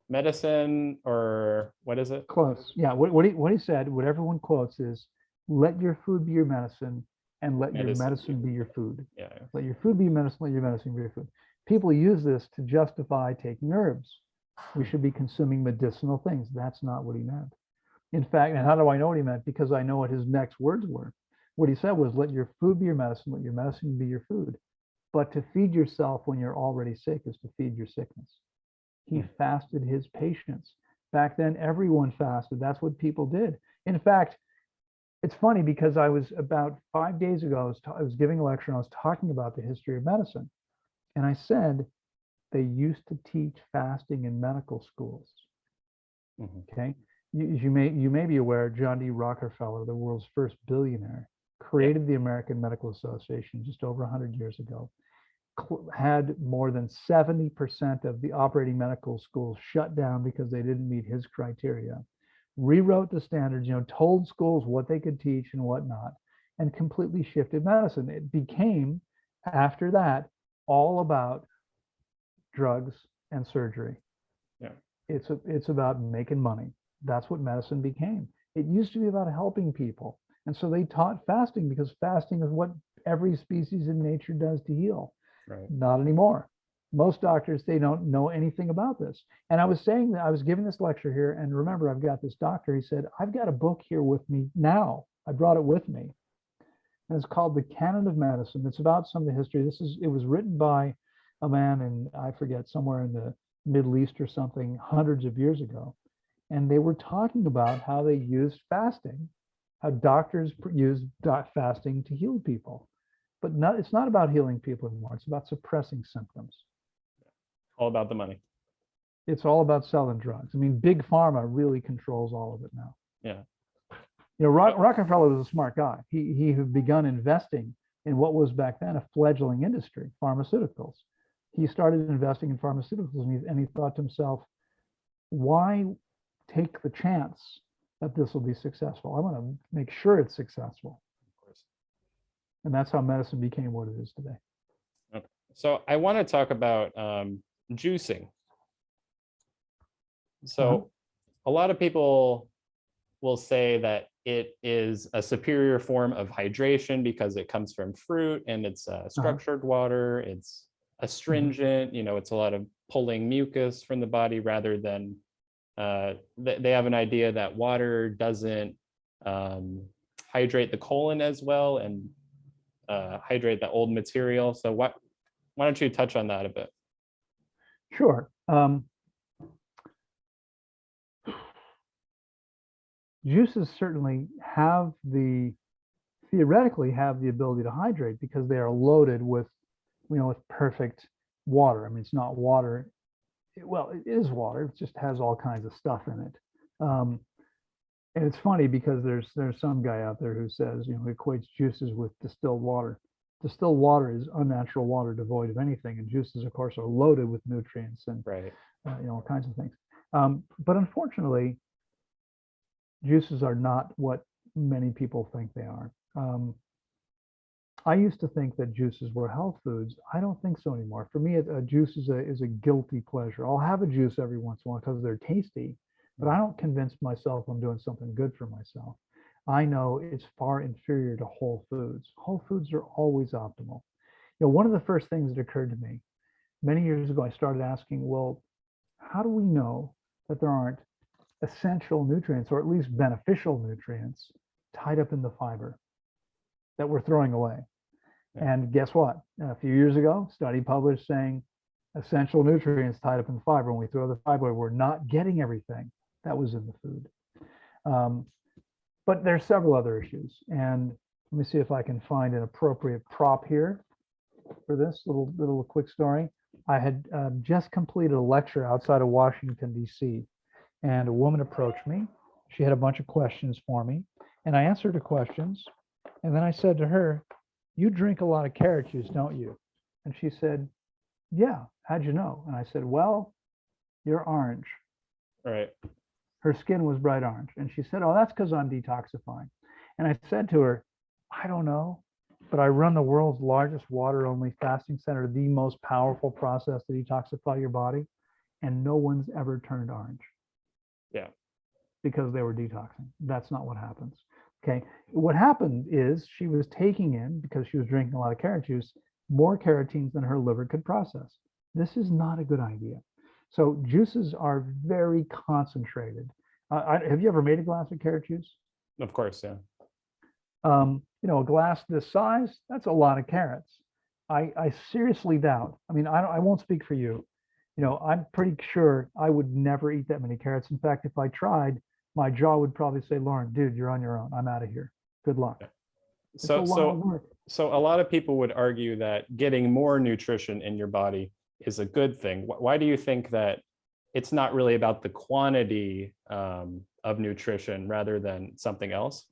medicine, or what is it? Close. Yeah. What he said, what everyone quotes is, let your food be your medicine and let your medicine be your food. Yeah. Let your food be your medicine, let your medicine be your food. People use this to justify taking herbs. We should be consuming medicinal things. That's not what he meant. In fact, and how do I know what he meant? Because I know what his next words were. What he said was, let your food be your medicine, let your medicine be your food. But to feed yourself when you're already sick is to feed your sickness. He fasted his patients. Back then, everyone fasted. That's what people did. In fact, it's funny because I was about 5 days ago, I was giving a lecture and I was talking about the history of medicine. And I said, they used to teach fasting in medical schools. Okay. You may be aware, John D. Rockefeller, the world's first billionaire, created the American Medical Association just over 100 years ago, had more than 70% of the operating medical schools shut down because they didn't meet his criteria, rewrote the standards, told schools what they could teach and what not, and completely shifted medicine. It became, after that, all about drugs and surgery. Yeah. It's about making money. That's what medicine became. It used to be about helping people. And so they taught fasting because fasting is what every species in nature does to heal. Right. Not anymore. Most doctors, they don't know anything about this. And I was saying that I was giving this lecture here, and remember, I've got this doctor. He said, I've got a book here with me now. I brought it with me. And it's called the Canon of Madison. It's about some of the history. It was written by a man in, I forget, somewhere in the Middle East or something, hundreds of years ago. And they were talking about how they used fasting, how doctors used fasting to heal people. But it's not about healing people anymore. It's about suppressing symptoms. All about the money. It's all about selling drugs. I mean, big pharma really controls all of it now. Yeah. Rockefeller was a smart guy. He had begun investing in what was back then a fledgling industry, pharmaceuticals. He started investing in pharmaceuticals, and he thought to himself, why take the chance that this will be successful? I want to make sure it's successful. Of course. And that's how medicine became what it is today. Okay. So I want to talk about juicing. So a lot of people will say that it is a superior form of hydration because it comes from fruit and it's structured water, it's astringent, it's a lot of pulling mucus from the body rather than they have an idea that water doesn't hydrate the colon as well and hydrate the old material. So why don't you touch on that a bit? Sure. Juices certainly theoretically have the ability to hydrate because they are loaded with, with perfect water. I mean, it's not water. Well, it is water. It just has all kinds of stuff in it. And it's funny because there's some guy out there who says, who equates juices with distilled water. Distilled water is unnatural water devoid of anything, and juices, of course, are loaded with nutrients and all kinds of things. But unfortunately, juices are not what many people think they are. I used to think that juices were health foods. I don't think so anymore. For me, a juice is a guilty pleasure. I'll have a juice every once in a while because they're tasty, but I don't convince myself I'm doing something good for myself. I know it's far inferior to whole foods. Whole foods are always optimal. One of the first things that occurred to me many years ago, I started asking, well, how do we know that there aren't essential nutrients or at least beneficial nutrients tied up in the fiber that we're throwing away? Yeah. And guess what? A few years ago, study published saying essential nutrients tied up in fiber. When we throw the fiber away, we're not getting everything that was in the food. But there's several other issues. And let me see if I can find an appropriate prop here for this little quick story. I had just completed a lecture outside of Washington, D.C., and a woman approached me. She had a bunch of questions for me, and I answered the questions. And then I said to her, "You drink a lot of carrot juice, don't you?" And she said, "Yeah, how'd you know?" And I said, "Well, you're orange." Right. Her skin was bright orange. And she said, "Oh, that's because I'm detoxifying." And I said to her, "I don't know, but I run the world's largest water-only fasting center, the most powerful process to detoxify your body, and no one's ever turned orange Yeah. because they were detoxing." That's not what happens. Okay. What happened is she was taking in, because she was drinking a lot of carrot juice, more carotenes than her liver could process. This is not a good idea. So juices are very concentrated. Have you ever made a glass of carrot juice? Of course. Yeah. A glass this size, that's a lot of carrots. I seriously doubt. I mean, I won't speak for you. I'm pretty sure I would never eat that many carrots. In fact, if I tried, my jaw would probably say, "Loren, dude, you're on your own. I'm out of here. Good luck." Yeah. It's a lot of work. So a lot of people would argue that getting more nutrition in your body is a good thing. Why do you think that it's not really about the quantity of nutrition rather than something else?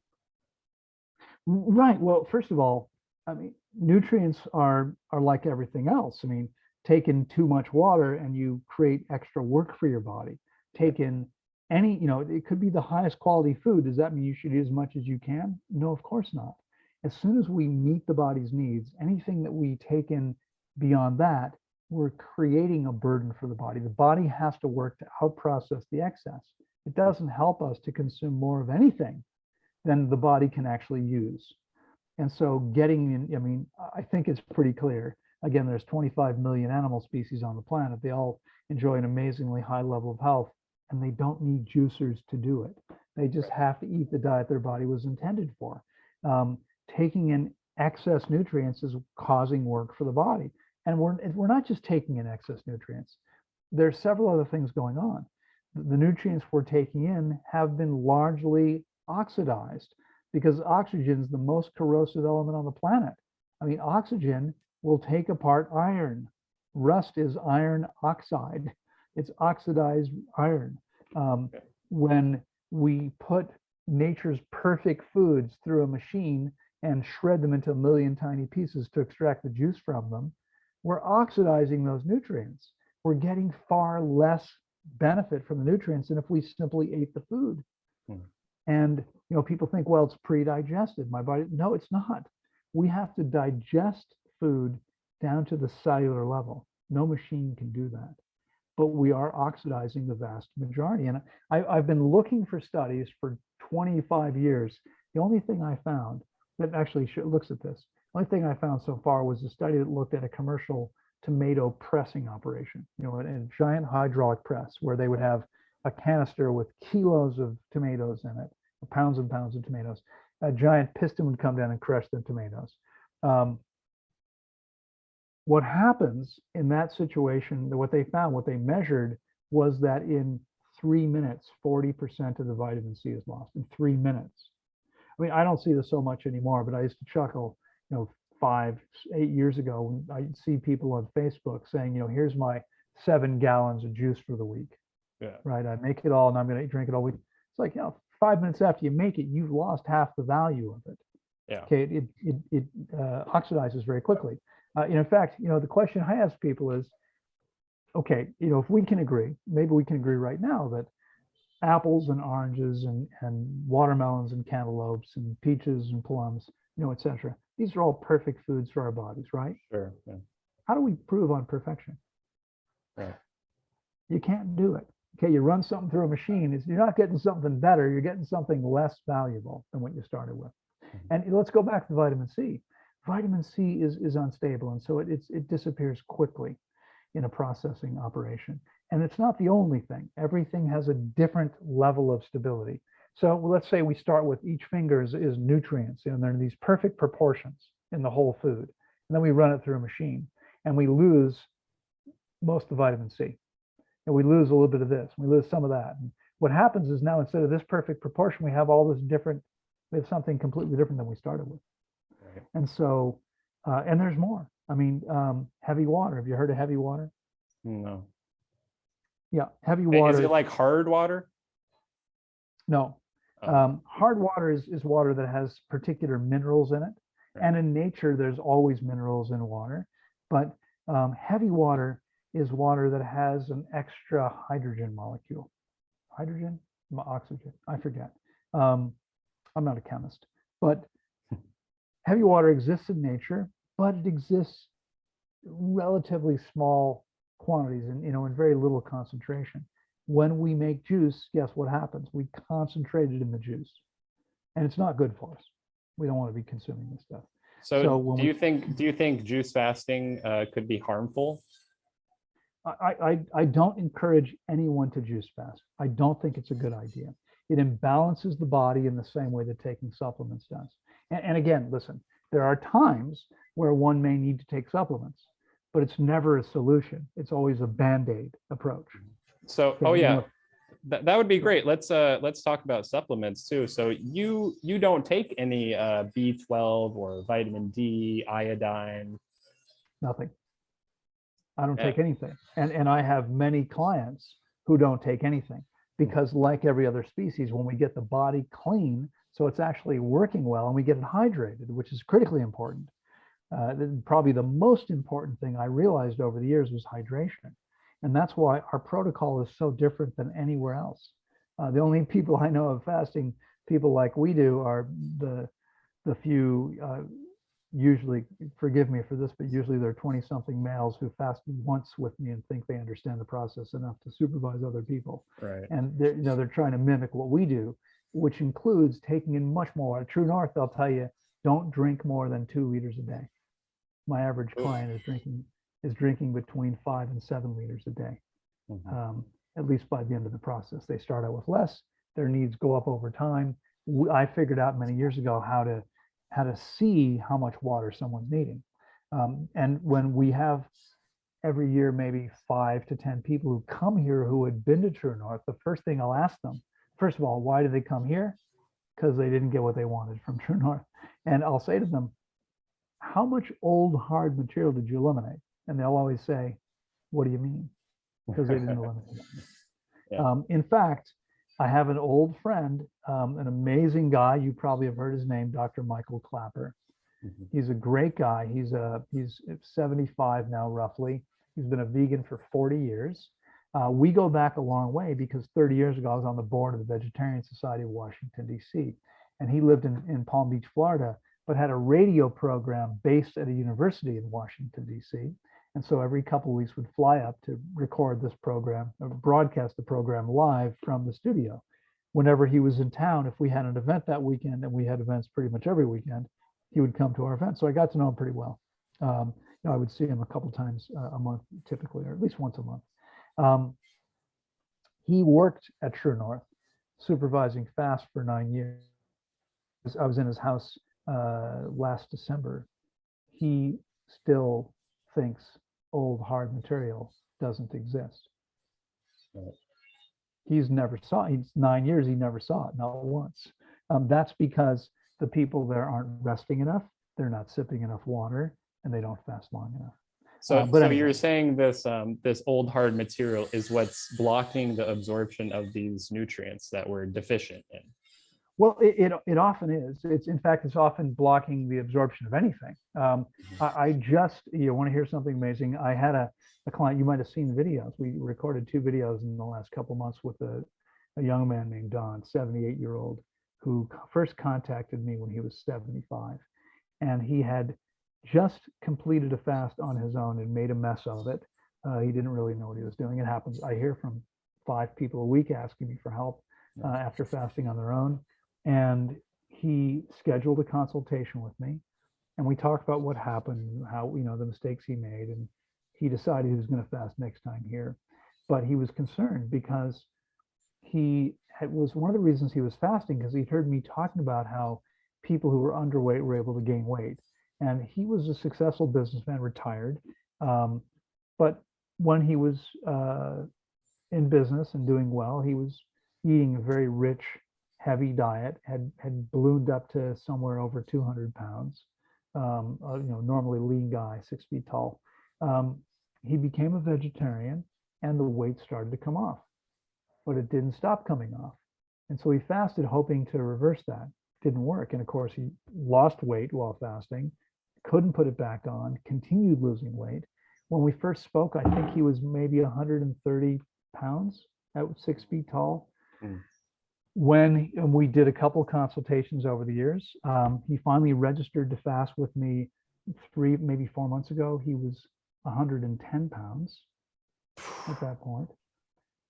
Right. Well, first of all, I mean, nutrients are like everything else. I mean, take in too much water and you create extra work for your body. Take in it could be the highest quality food. Does that mean you should eat as much as you can? No, of course not. As soon as we meet the body's needs, anything that we take in beyond that, we're creating a burden for the body. The body has to work to outprocess the excess. It doesn't help us to consume more of anything than the body can actually use. And so getting in, I mean, I think it's pretty clear. Again, there's 25 million animal species on the planet. They all enjoy an amazingly high level of health, and they don't need juicers to do it. They just have to eat the diet their body was intended for. Taking in excess nutrients is causing work for the body. And we're not just taking in excess nutrients. There's several other things going on. The nutrients we're taking in have been largely oxidized because oxygen is the most corrosive element on the planet. I mean, oxygen will take apart iron. Rust is iron oxide. It's oxidized iron. When we put nature's perfect foods through a machine and shred them into a million tiny pieces to extract the juice from them, we're oxidizing those nutrients. We're getting far less benefit from the nutrients than if we simply ate the food. And people think, well, it's pre-digested. My body, no, it's not. We have to digest food down to the cellular level. No machine can do that. But we are oxidizing the vast majority. And I've been looking for studies for 25 years. The only thing I found that actually looks at this, the only thing I found so far was a study that looked at a commercial tomato pressing operation, a giant hydraulic press where they would have a canister with kilos of tomatoes in it, pounds and pounds of tomatoes. A giant piston would come down and crush the tomatoes. What happens in that situation, what they found, what they measured was that in 3 minutes, 40% of the vitamin C is lost in 3 minutes. I mean, I don't see this so much anymore, but I used to chuckle, 5, 8 years ago when I'd see people on Facebook saying, here's my 7 gallons of juice for the week. Yeah. Right. I make it all and I'm going to drink it all week. It's like, 5 minutes after you make it, you've lost half the value of it. Yeah. Okay. It oxidizes very quickly. In fact, the question I ask people is, okay, if we can agree, maybe we can agree right now that apples and oranges and watermelons and cantaloupes and peaches and plums, etc. These are all perfect foods for our bodies, right? Sure. Yeah. How do we prove on perfection? Right. You can't do it. Okay, you run something through a machine, you're not getting something better, you're getting something less valuable than what you started with. And let's go back to vitamin C. Vitamin C is unstable, and so it disappears quickly in a processing operation. And it's not the only thing. Everything has a different level of stability. So let's say we start with each finger is nutrients, and they're in these perfect proportions in the whole food. And then we run it through a machine, and we lose most of the vitamin C. And we lose a little bit of this, we lose some of that. And what happens is now, instead of this perfect proportion, we have all this different, we have something completely different than we started with. Right. And so, and there's more. I mean, heavy water. Have you heard of heavy water? No. Yeah, heavy Is water. it like hard water? No. Oh. Hard water is water that has particular minerals in it. Right. And in nature, there's always minerals in water. But heavy water is water that has an extra hydrogen molecule. Hydrogen? Oxygen? I forget. I'm not a chemist. But heavy water exists in nature, but it exists relatively small quantities and in very little concentration. When we make juice, guess what happens? We concentrate it in the juice, and it's not good for us. We don't want to be consuming this stuff. So do you think juice fasting could be harmful? I don't encourage anyone to juice fast. I don't think it's a good idea. It imbalances the body in the same way that taking supplements does. And again, listen, there are times where one may need to take supplements, but it's never a solution. It's always a Band-Aid approach. So, Okay, oh yeah, that would be great. Let's talk about supplements too. So you don't take any B12 or vitamin D, iodine? Nothing. I don't take anything. And I have many clients who don't take anything, because like every other species, when we get the body clean, so it's actually working well, and we get it hydrated, which is critically important. Probably the most important thing I realized over the years was hydration. And that's why our protocol is so different than anywhere else. The only people I know of fasting, people like we do, are the few, usually, forgive me for this, but usually they're 20-something males who fasted once with me and think they understand the process enough to supervise other people. Right. And they're trying to mimic what we do, which includes taking in much more water. True North, they'll tell you, don't drink more than 2 liters a day. My average client is drinking between 5 and 7 liters a day. At least by the end of the process. They start out with less, their needs go up over time. I figured out many years ago how to see how much water someone's needing. And when we have every year maybe 5 to 10 people who come here who had been to True North, the first thing I'll ask them, first of all, why did they come here? Because they didn't get what they wanted from True North. And I'll say to them, how much old hard material did you eliminate? And they'll always say, what do you mean? Because they didn't eliminate it. Yeah. In fact, I have an old friend, an amazing guy. You probably have heard his name, Dr. Michael Clapper. He's a great guy. He's 75 now, roughly. He's been a vegan for 40 years. We go back a long way, because 30 years ago, I was on the board of the Vegetarian Society of Washington, D.C. And he lived in Palm Beach, Florida, but had a radio program based at a university in Washington, D.C. And so every couple of weeks would fly up to record this program, or broadcast the program live from the studio. Whenever he was in town, if we had an event that weekend, and we had events pretty much every weekend, he would come to our event. So I got to know him pretty well. I would see him a couple times a month, typically, or at least once a month. He worked at True North, supervising fast for 9 years. I was in his house last December. He still thinks old hard material doesn't exist. Right. He's 9 years, he never saw it, not once. That's because the people there aren't resting enough, they're not sipping enough water, and they don't fast long enough. So, but anyway, you're saying this this old hard material is what's blocking the absorption of these nutrients that we're deficient in? Well, it often is. It's often blocking the absorption of anything. I just, you want to hear something amazing? I had a client, you might have seen the videos. We recorded 2 videos in the last couple of months with a young man named Don, 78-year-old, who first contacted me when he was 75. and he had just completed a fast on his own and made a mess of it. He didn't really know what he was doing. It happens. I hear from 5 people a week asking me for help after fasting on their own. And he scheduled a consultation with me, and we talked about what happened, how, the mistakes he made, and he decided he was going to fast next time here. But he was concerned because was one of the reasons he was fasting, because he'd heard me talking about how people who were underweight were able to gain weight. And he was a successful businessman, retired. But when he was in business and doing well, he was eating a very rich, heavy diet, had ballooned up to somewhere over 200 pounds. Normally lean guy, 6 feet tall. He became a vegetarian, and the weight started to come off, but it didn't stop coming off. And so he fasted, hoping to reverse that. Didn't work. And of course, he lost weight while fasting, couldn't put it back on, continued losing weight. When we first spoke, I think he was maybe 130 pounds at 6 feet tall. When we did a couple consultations over the years, he finally registered to fast with me 3, maybe 4 months ago. He was 110 pounds at that point.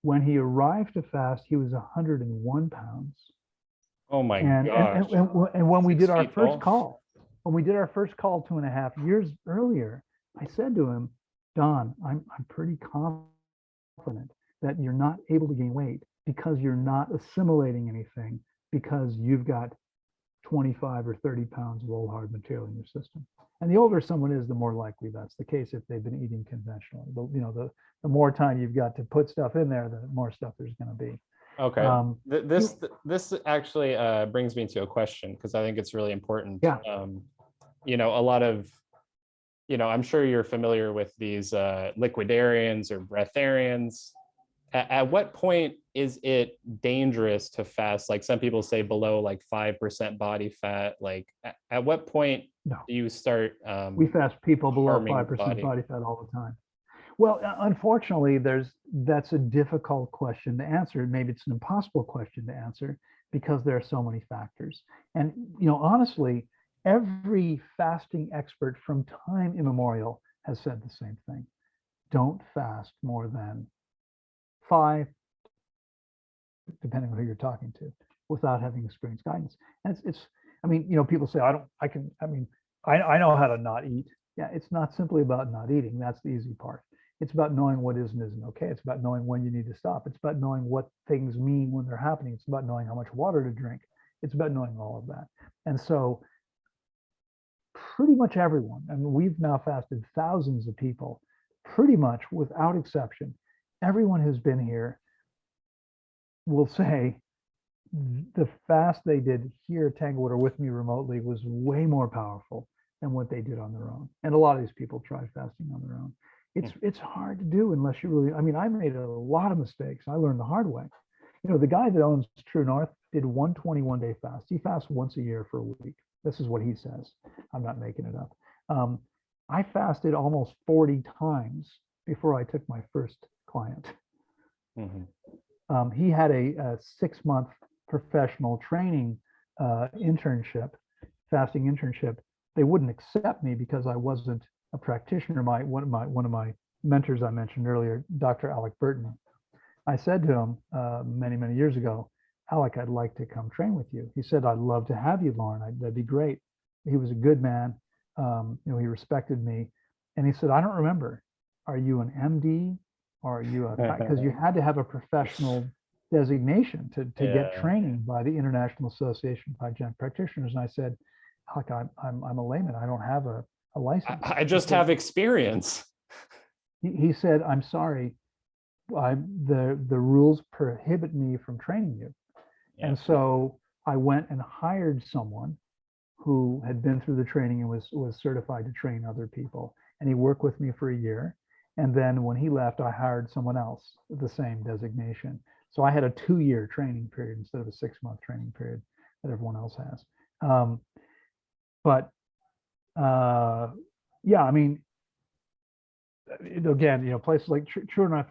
When he arrived to fast, he was 101 pounds. Oh my gosh. And when we 6 did our feet first tall? call, 2.5 years earlier, I said to him, Don, I'm pretty confident that you're not able to gain weight because you're not assimilating anything, because you've got 25 or 30 pounds of old hard material in your system. And the older someone is, the more likely that's the case if they've been eating conventionally. The more time you've got to put stuff in there, the more stuff there's going to be. Okay. This actually brings me to a question, because I think it's really important. Yeah. A lot of, I'm sure you're familiar with these liquidarians or breatharians. At what point is it dangerous to fast? Like some people say below like 5% body fat. Like at what point do you start? We fast people below 5% body fat all the time. Well, unfortunately, that's a difficult question to answer. Maybe it's an impossible question to answer because there are so many factors. And honestly, every fasting expert from time immemorial has said the same thing. Don't fast more than 5, depending on who you're talking to, without having experienced guidance. And people say, I know how to not eat. Yeah, it's not simply about not eating. That's the easy part. It's about knowing what is and isn't okay. It's about knowing when you need to stop. It's about knowing what things mean when they're happening. It's about knowing how much water to drink. It's about knowing all of that. And so pretty much everyone, we've now fasted thousands of people, pretty much without exception, everyone who's been here will say the fast they did here at Tanglewood or with me remotely was way more powerful than what they did on their own. And a lot of these people try fasting on their own. It's hard to do unless you really, I made a lot of mistakes. I learned the hard way. The guy that owns True North did 121-day fast. He fasts once a year for a week. This is what he says. I'm not making it up. I fasted almost 40 times before I took my first client. Mm-hmm. He had a 6-month professional training internship, fasting internship. They wouldn't accept me because I wasn't a practitioner. One of my mentors I mentioned earlier, Dr. Alec Burton. I said to him many years ago, Alec, I'd like to come train with you. He said, I'd love to have you, Loren. That'd be great. He was a good man. He respected me. And he said, I don't remember. Are you an MD or are you because you had to have a professional designation to get training by the International Association of Hygienic Practitioners. And I said, Alec, I'm a layman. I don't have a license. I just have experience. He said, I'm sorry. The rules prohibit me from training you. Yeah. And so I went and hired someone who had been through the training and was certified to train other people. And he worked with me for a year. And then when he left, I hired someone else with the same designation. So I had a 2-year training period instead of a 6-month training period that everyone else has. Again, places like True North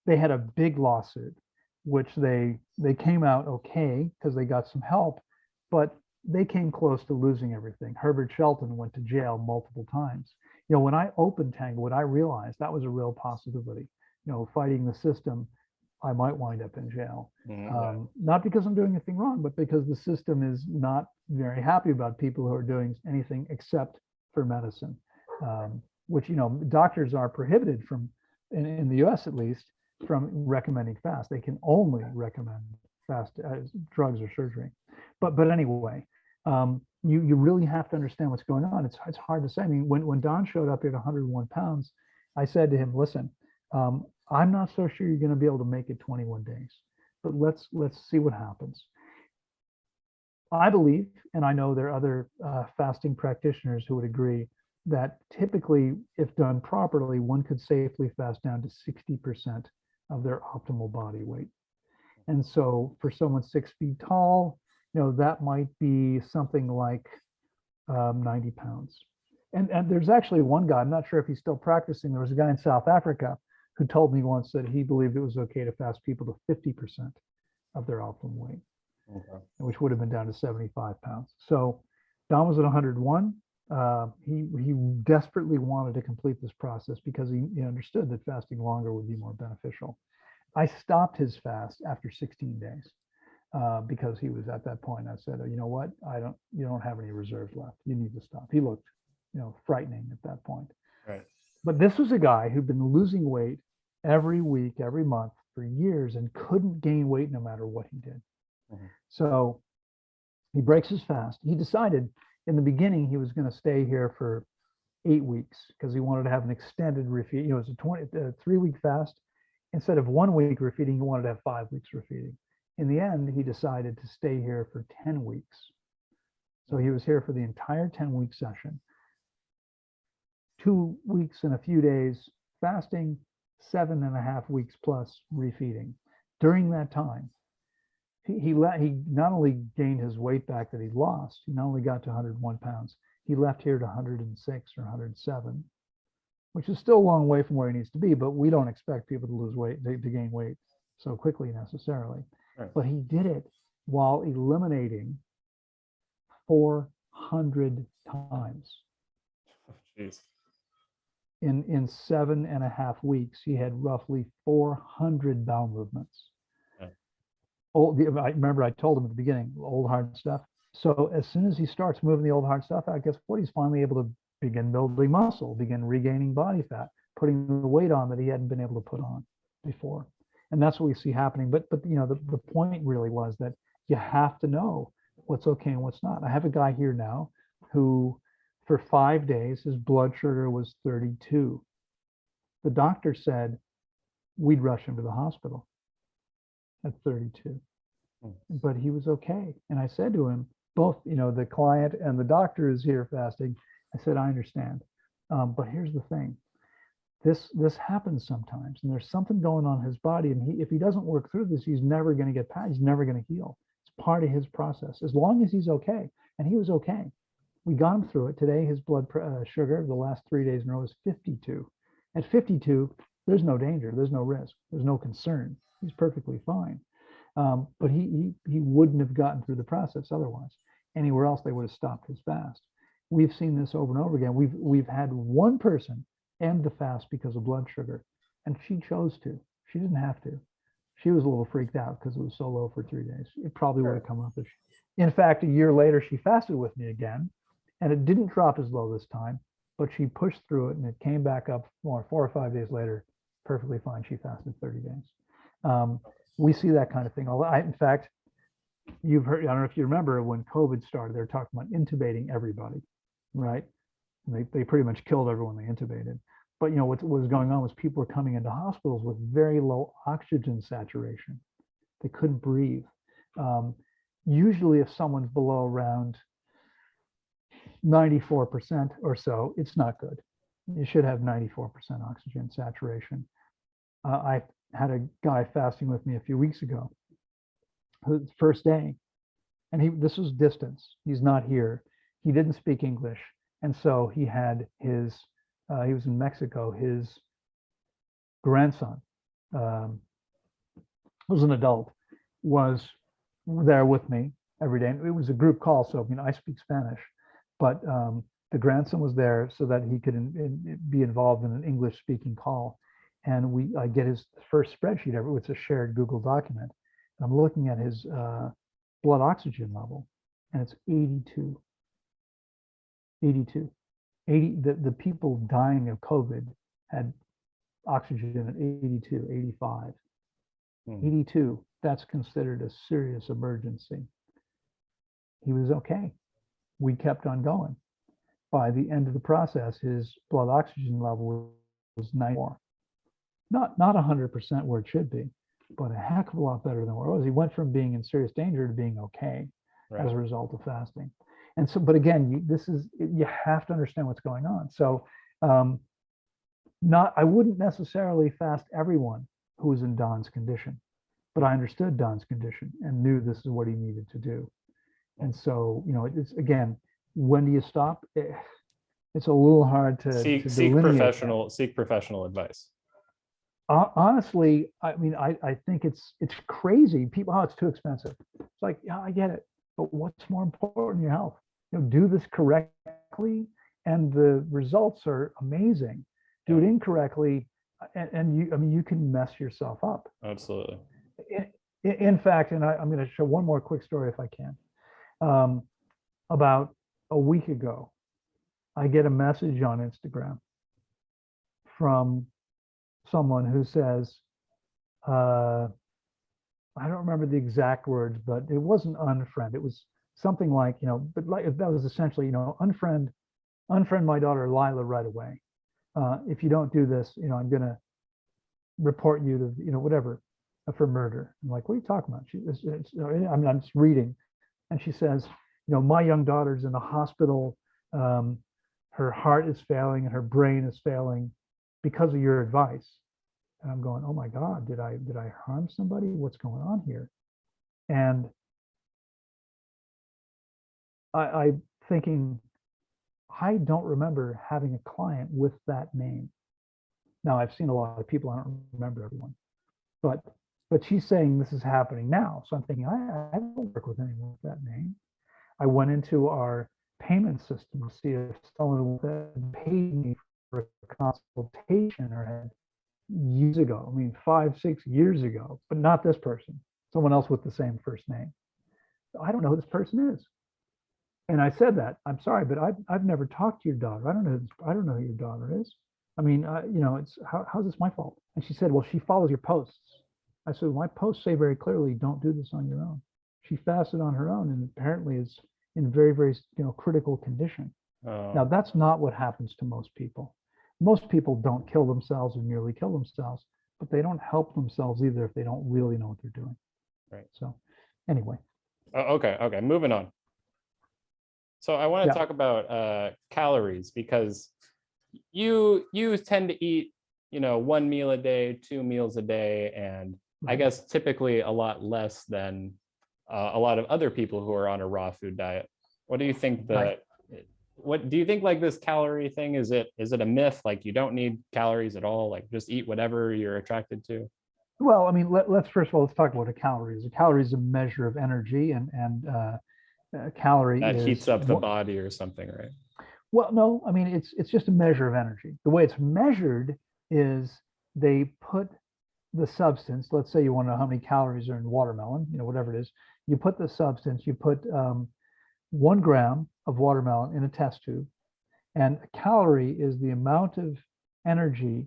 they had a big lawsuit, which they came out okay because they got some help, but they came close to losing everything. Herbert Shelton went to jail multiple times. When I opened Tanglewood, I realized that was a real possibility. Fighting the system, I might wind up in jail. Not because I'm doing anything wrong, but because the system is not very happy about people who are doing anything except for medicine, which, doctors are prohibited from, in the US at least, from recommending fast. They can only recommend fast drugs or surgery. But anyway, you really have to understand what's going on. It's hard to say. I mean, when Don showed up at 101 pounds, I said to him, listen, I'm not so sure you're going to be able to make it 21 days, but let's see what happens. I believe, and I know there are other fasting practitioners who would agree, that typically, if done properly, one could safely fast down to 60% of their optimal body weight. And so for someone 6 feet tall, that might be something like 90 pounds. And there's actually one guy, I'm not sure if he's still practicing. There was a guy in South Africa who told me once that he believed it was okay to fast people to 50% of their optimum weight, which would have been down to 75 pounds. So Don was at 101. He desperately wanted to complete this process because he understood that fasting longer would be more beneficial. I stopped his fast after 16 days because he was at that point. I said, you know what? You don't have any reserves left. You need to stop. He looked, frightening at that point. Right. But this was a guy who'd been losing weight every week, every month for years and couldn't gain weight no matter what he did. So he breaks his fast. He decided in the beginning he was going to stay here for 8 weeks because he wanted to have an extended refeeding. It was a 3-week fast. Instead of 1 week refeeding, he wanted to have 5 weeks refeeding. In the end, he decided to stay here for 10 weeks. So he was here for the entire 10-week session. 2 weeks and a few days fasting, 7.5 weeks plus refeeding. During that time, he not only gained his weight back that he'd lost, he not only got to 101 pounds, he left here to 106 or 107, which is still a long way from where he needs to be, but we don't expect people to lose weight, to gain weight so quickly necessarily. Right. But he did it while eliminating 400 times. Jeez. In 7.5 weeks, he had roughly 400 bowel movements. Yeah. I remember I told him at the beginning, old hard stuff. So as soon as he starts moving the old hard stuff out, guess what? He's finally able to begin building muscle, begin regaining body fat, putting the weight on that he hadn't been able to put on before. And that's what we see happening. But the point really was that you have to know what's okay and what's not. I have a guy here now who, for 5 days, his blood sugar was 32. The doctor said we'd rush him to the hospital at 32, but he was okay. And I said to him, both, the client and the doctor is here fasting. I said, I understand, but here's the thing. This happens sometimes, and there's something going on in his body, and if he doesn't work through this, he's never going to get past. He's never going to heal. It's part of his process. As long as he's okay, and he was okay, we got him through it. Today, his blood sugar the last 3 days in a row is 52. At 52, there's no danger, there's no risk, there's no concern. He's perfectly fine. But he wouldn't have gotten through the process otherwise. Anywhere else, they would have stopped his fast. We've seen this over and over again. We've had one person end the fast because of blood sugar, and she chose to. She didn't have to. She was a little freaked out because it was so low for 3 days. It probably would have come up. In fact, a year later, she fasted with me again, and it didn't drop as low this time, but she pushed through it, and it came back up 4 or 5 days later, perfectly fine. She fasted 30 days. We see that kind of thing. In fact, you've heard, I don't know if you remember when COVID started, they were talking about intubating everybody, right? They pretty much killed everyone they intubated. But what was going on was people were coming into hospitals with very low oxygen saturation. They couldn't breathe. Usually if someone's below around 94% or so, it's not good. You should have 94% oxygen saturation. I had a guy fasting with me a few weeks ago, whose first day, and this was distance. He's not here. He didn't speak English. And so he had he was in Mexico, his grandson, was an adult, was there with me. every day. And it was a group call, so I speak Spanish, but the grandson was there so that he could be involved in an English speaking call. And I get his first spreadsheet ever. It's a shared Google document. I'm looking at his blood oxygen level, and it's 82. 82. 80. The people dying of COVID had oxygen at 82, 85. 82. That's considered a serious emergency. He was okay. We kept on going. By the end of the process, his blood oxygen level was 94. Not 100% where it should be, but a heck of a lot better than where it was. He went from being in serious danger to being okay as a result of fasting. And so, but again, you have to understand what's going on. So, I wouldn't necessarily fast everyone who was in Don's condition, but I understood Don's condition and knew this is what he needed to do. And so, it's again, when do you stop? It's a little hard to seek professional advice. Honestly, I think it's crazy. People, it's too expensive. It's like, yeah, I get it, but what's more important? Your health. Do this correctly, and the results are amazing. Do it incorrectly, and you can mess yourself up. Absolutely. In fact, and I'm going to show one more quick story if I can. About a week ago, I get a message on Instagram from someone who says, I don't remember the exact words, but it wasn't unfriend. It was something like, but like that was essentially, unfriend my daughter Lila right away. If you don't do this, I'm going to report you to, whatever, for murder. I'm like, what are you talking about? I'm just reading. And she says, my young daughter's in the hospital. Her heart is failing and her brain is failing because of your advice. And I'm going, oh my God, did I harm somebody? What's going on here? And I'm thinking, I don't remember having a client with that name. Now, I've seen a lot of people, I don't remember everyone, but she's saying this is happening now. So I'm thinking, I don't work with anyone with that name. I went into our payment system to see if someone paid me for a consultation or had years ago, 5-6 years ago, but not this person, someone else with the same first name. I don't know who this person is. And I said that, I'm sorry, but I've never talked to your daughter. I don't know who your daughter is. It's how's this my fault? And she said, well, she follows your posts. I said, my posts say very clearly, don't do this on your own. She fasted on her own and apparently is in very, very, critical condition. Now, that's not what happens to most people. Most people don't kill themselves or nearly kill themselves, but they don't help themselves either if they don't really know what they're doing. Right. So anyway. Okay. Moving on. So I want to talk about calories, because you tend to eat, 1 meal a day, 2 meals a day, and I guess typically a lot less than a lot of other people who are on a raw food diet. What do you think what do you think, like, this calorie thing, is it a myth? Like, you don't need calories at all, like just eat whatever you're attracted to? Well, let's first of all, let's talk about a calorie. A calorie is a measure of energy, and a calorie that heats up the body or something, right? Well, no, it's just a measure of energy. The way it's measured is they put the substance, let's say you want to know how many calories are in watermelon, whatever it is, you put the substance, you put 1 gram of watermelon in a test tube, and a calorie is the amount of energy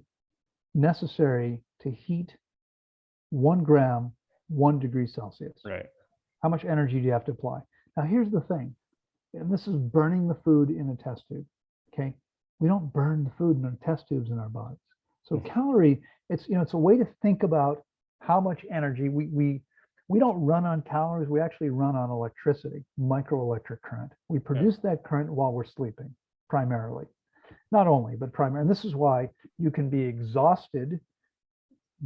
necessary to heat 1 gram, 1 degree Celsius. Right. How much energy do you have to apply? Now, here's the thing, and this is burning the food in a test tube, okay? We don't burn the food in our test tubes in our bodies. So calorie, it's a way to think about how much energy we don't run on calories. We actually run on electricity, microelectric current. We produce that current while we're sleeping, primarily. Not only, but primarily. And this is why you can be exhausted,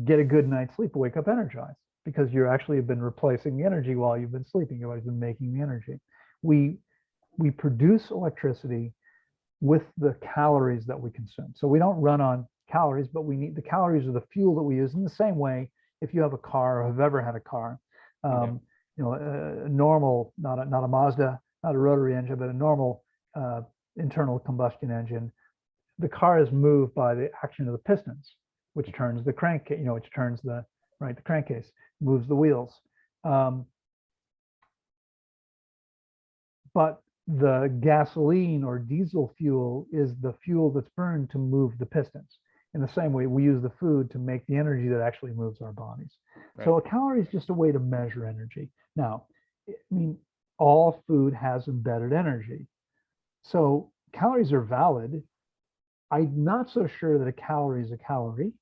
get a good night's sleep, wake up energized, because you actually have been replacing the energy while you've been sleeping. You've always been making the energy. We produce electricity with the calories that we consume. So we don't run on calories, but we need the calories are the fuel that we use. In the same way, if you have a car or have ever had a car, a normal, not a Mazda, not a rotary engine, but a normal internal combustion engine, the car is moved by the action of the pistons, which turns the crank, which turns the crankcase, moves the wheels. But the gasoline or diesel fuel is the fuel that's burned to move the pistons. In the same way, we use the food to make the energy that actually moves our bodies. Right. So a calorie is just a way to measure energy. Now, I mean, all food has embedded energy. So calories are valid. I'm not so sure that a calorie is a calorie,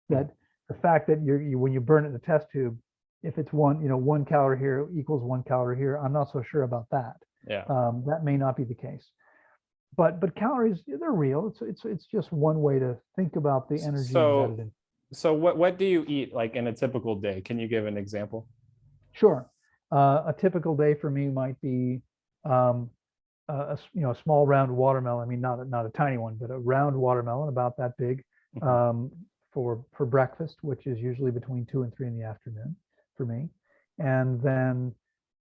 that the fact that when you burn it in the test tube, if it's 1 calorie here equals 1 calorie here, I'm not so sure about that. Yeah. That may not be the case. But calories, they're real. It's just one way to think about the energy embedded in. So what do you eat like in a typical day? Can you give an example? Sure. A typical day for me might be a small round watermelon. I mean, not a tiny one, but a round watermelon about that big, for breakfast, which is usually between 2 and 3 in the afternoon for me. And then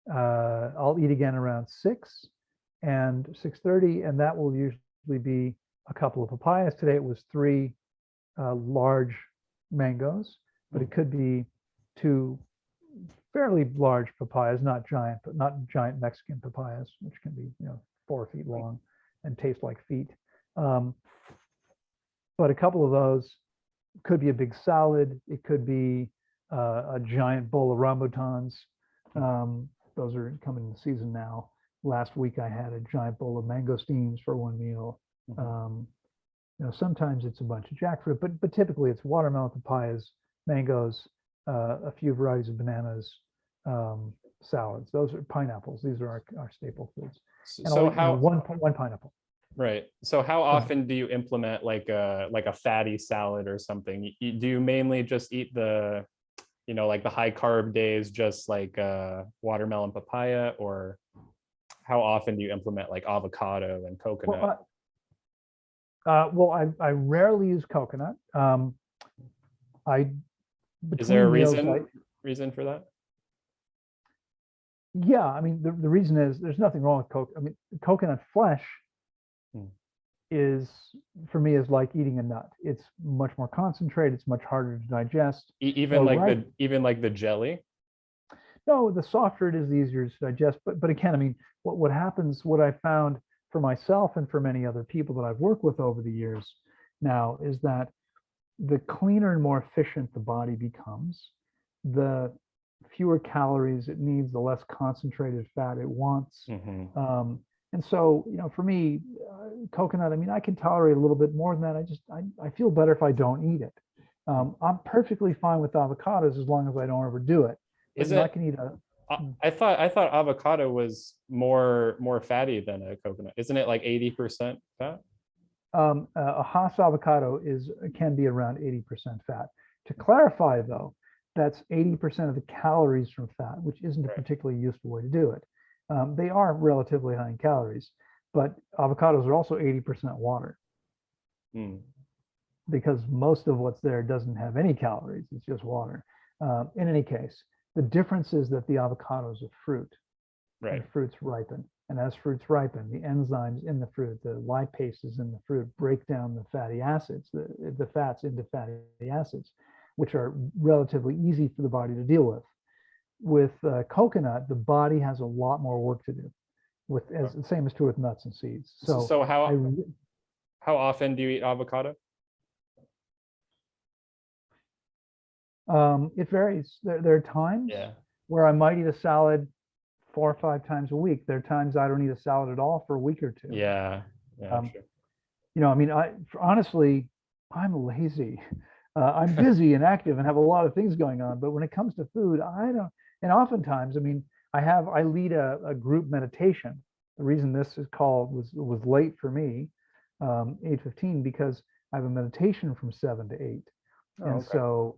I'll eat again around 6 and 6:30, and that will usually be a couple of papayas. Today it was 3 large mangoes, but it could be 2 fairly large papayas, not giant Mexican papayas, which can be 4 feet long and taste like feet. But a couple of those could be a big salad. It could be a giant bowl of rambutans. Those are coming in season now. Last week I had a giant bowl of mangosteens for one meal. Sometimes it's a bunch of jackfruit, but typically it's watermelon, papayas, mangoes, a few varieties of bananas, salads. Those are pineapples. These are our staple foods. And So one pineapple. Right. So how often do you implement like a fatty salad or something? Do you mainly just eat the, like the high carb days, just like watermelon, papaya, or how often do you implement like avocado and coconut? Well, I rarely use coconut. Is there a Between reason for that? Yeah, I mean, the reason is there's nothing wrong with coconut. I mean, coconut flesh is, for me, is like eating a nut. It's much more concentrated. It's much harder to digest. Even like the jelly? No, the softer it is, the easier to digest. But again, I mean, what happens, what I found for myself and for many other people that I've worked with over the years now, is that the cleaner and more efficient the body becomes, the fewer calories it needs, the less concentrated fat it wants. And so, for me, coconut, I mean, I can tolerate a little bit more than that. I feel better if I don't eat it. I'm perfectly fine with avocados as long as I don't overdo it. Is I it? can eat I thought avocado was more fatty than a coconut. Isn't it like 80% fat? A Hass avocado can be around 80% fat. To clarify, though, that's 80% of the calories from fat, which isn't a particularly useful way to do it. They are relatively high in calories, but avocados are also 80% water, because most of what's there doesn't have any calories. It's just water. In any case, the difference is that the avocado is a fruit. And the fruits ripen. And as fruits ripen, the enzymes in the fruit, the lipases in the fruit, break down the fatty acids, the fats into fatty acids, which are relatively easy for the body to deal with. With coconut, the body has a lot more work to do. The same is true with nuts and seeds. So how often do you eat avocado? It varies. There are times where I might eat a salad 4 or 5 times a week. There are times I don't eat a salad at all for a week or 2. Sure. I mean, honestly, I'm lazy. I'm busy and active and have a lot of things going on. But when it comes to food, I don't. And oftentimes, I mean, I lead a group meditation. The reason this is called was late for me, 8:15, because I have a meditation from 7 to 8, and so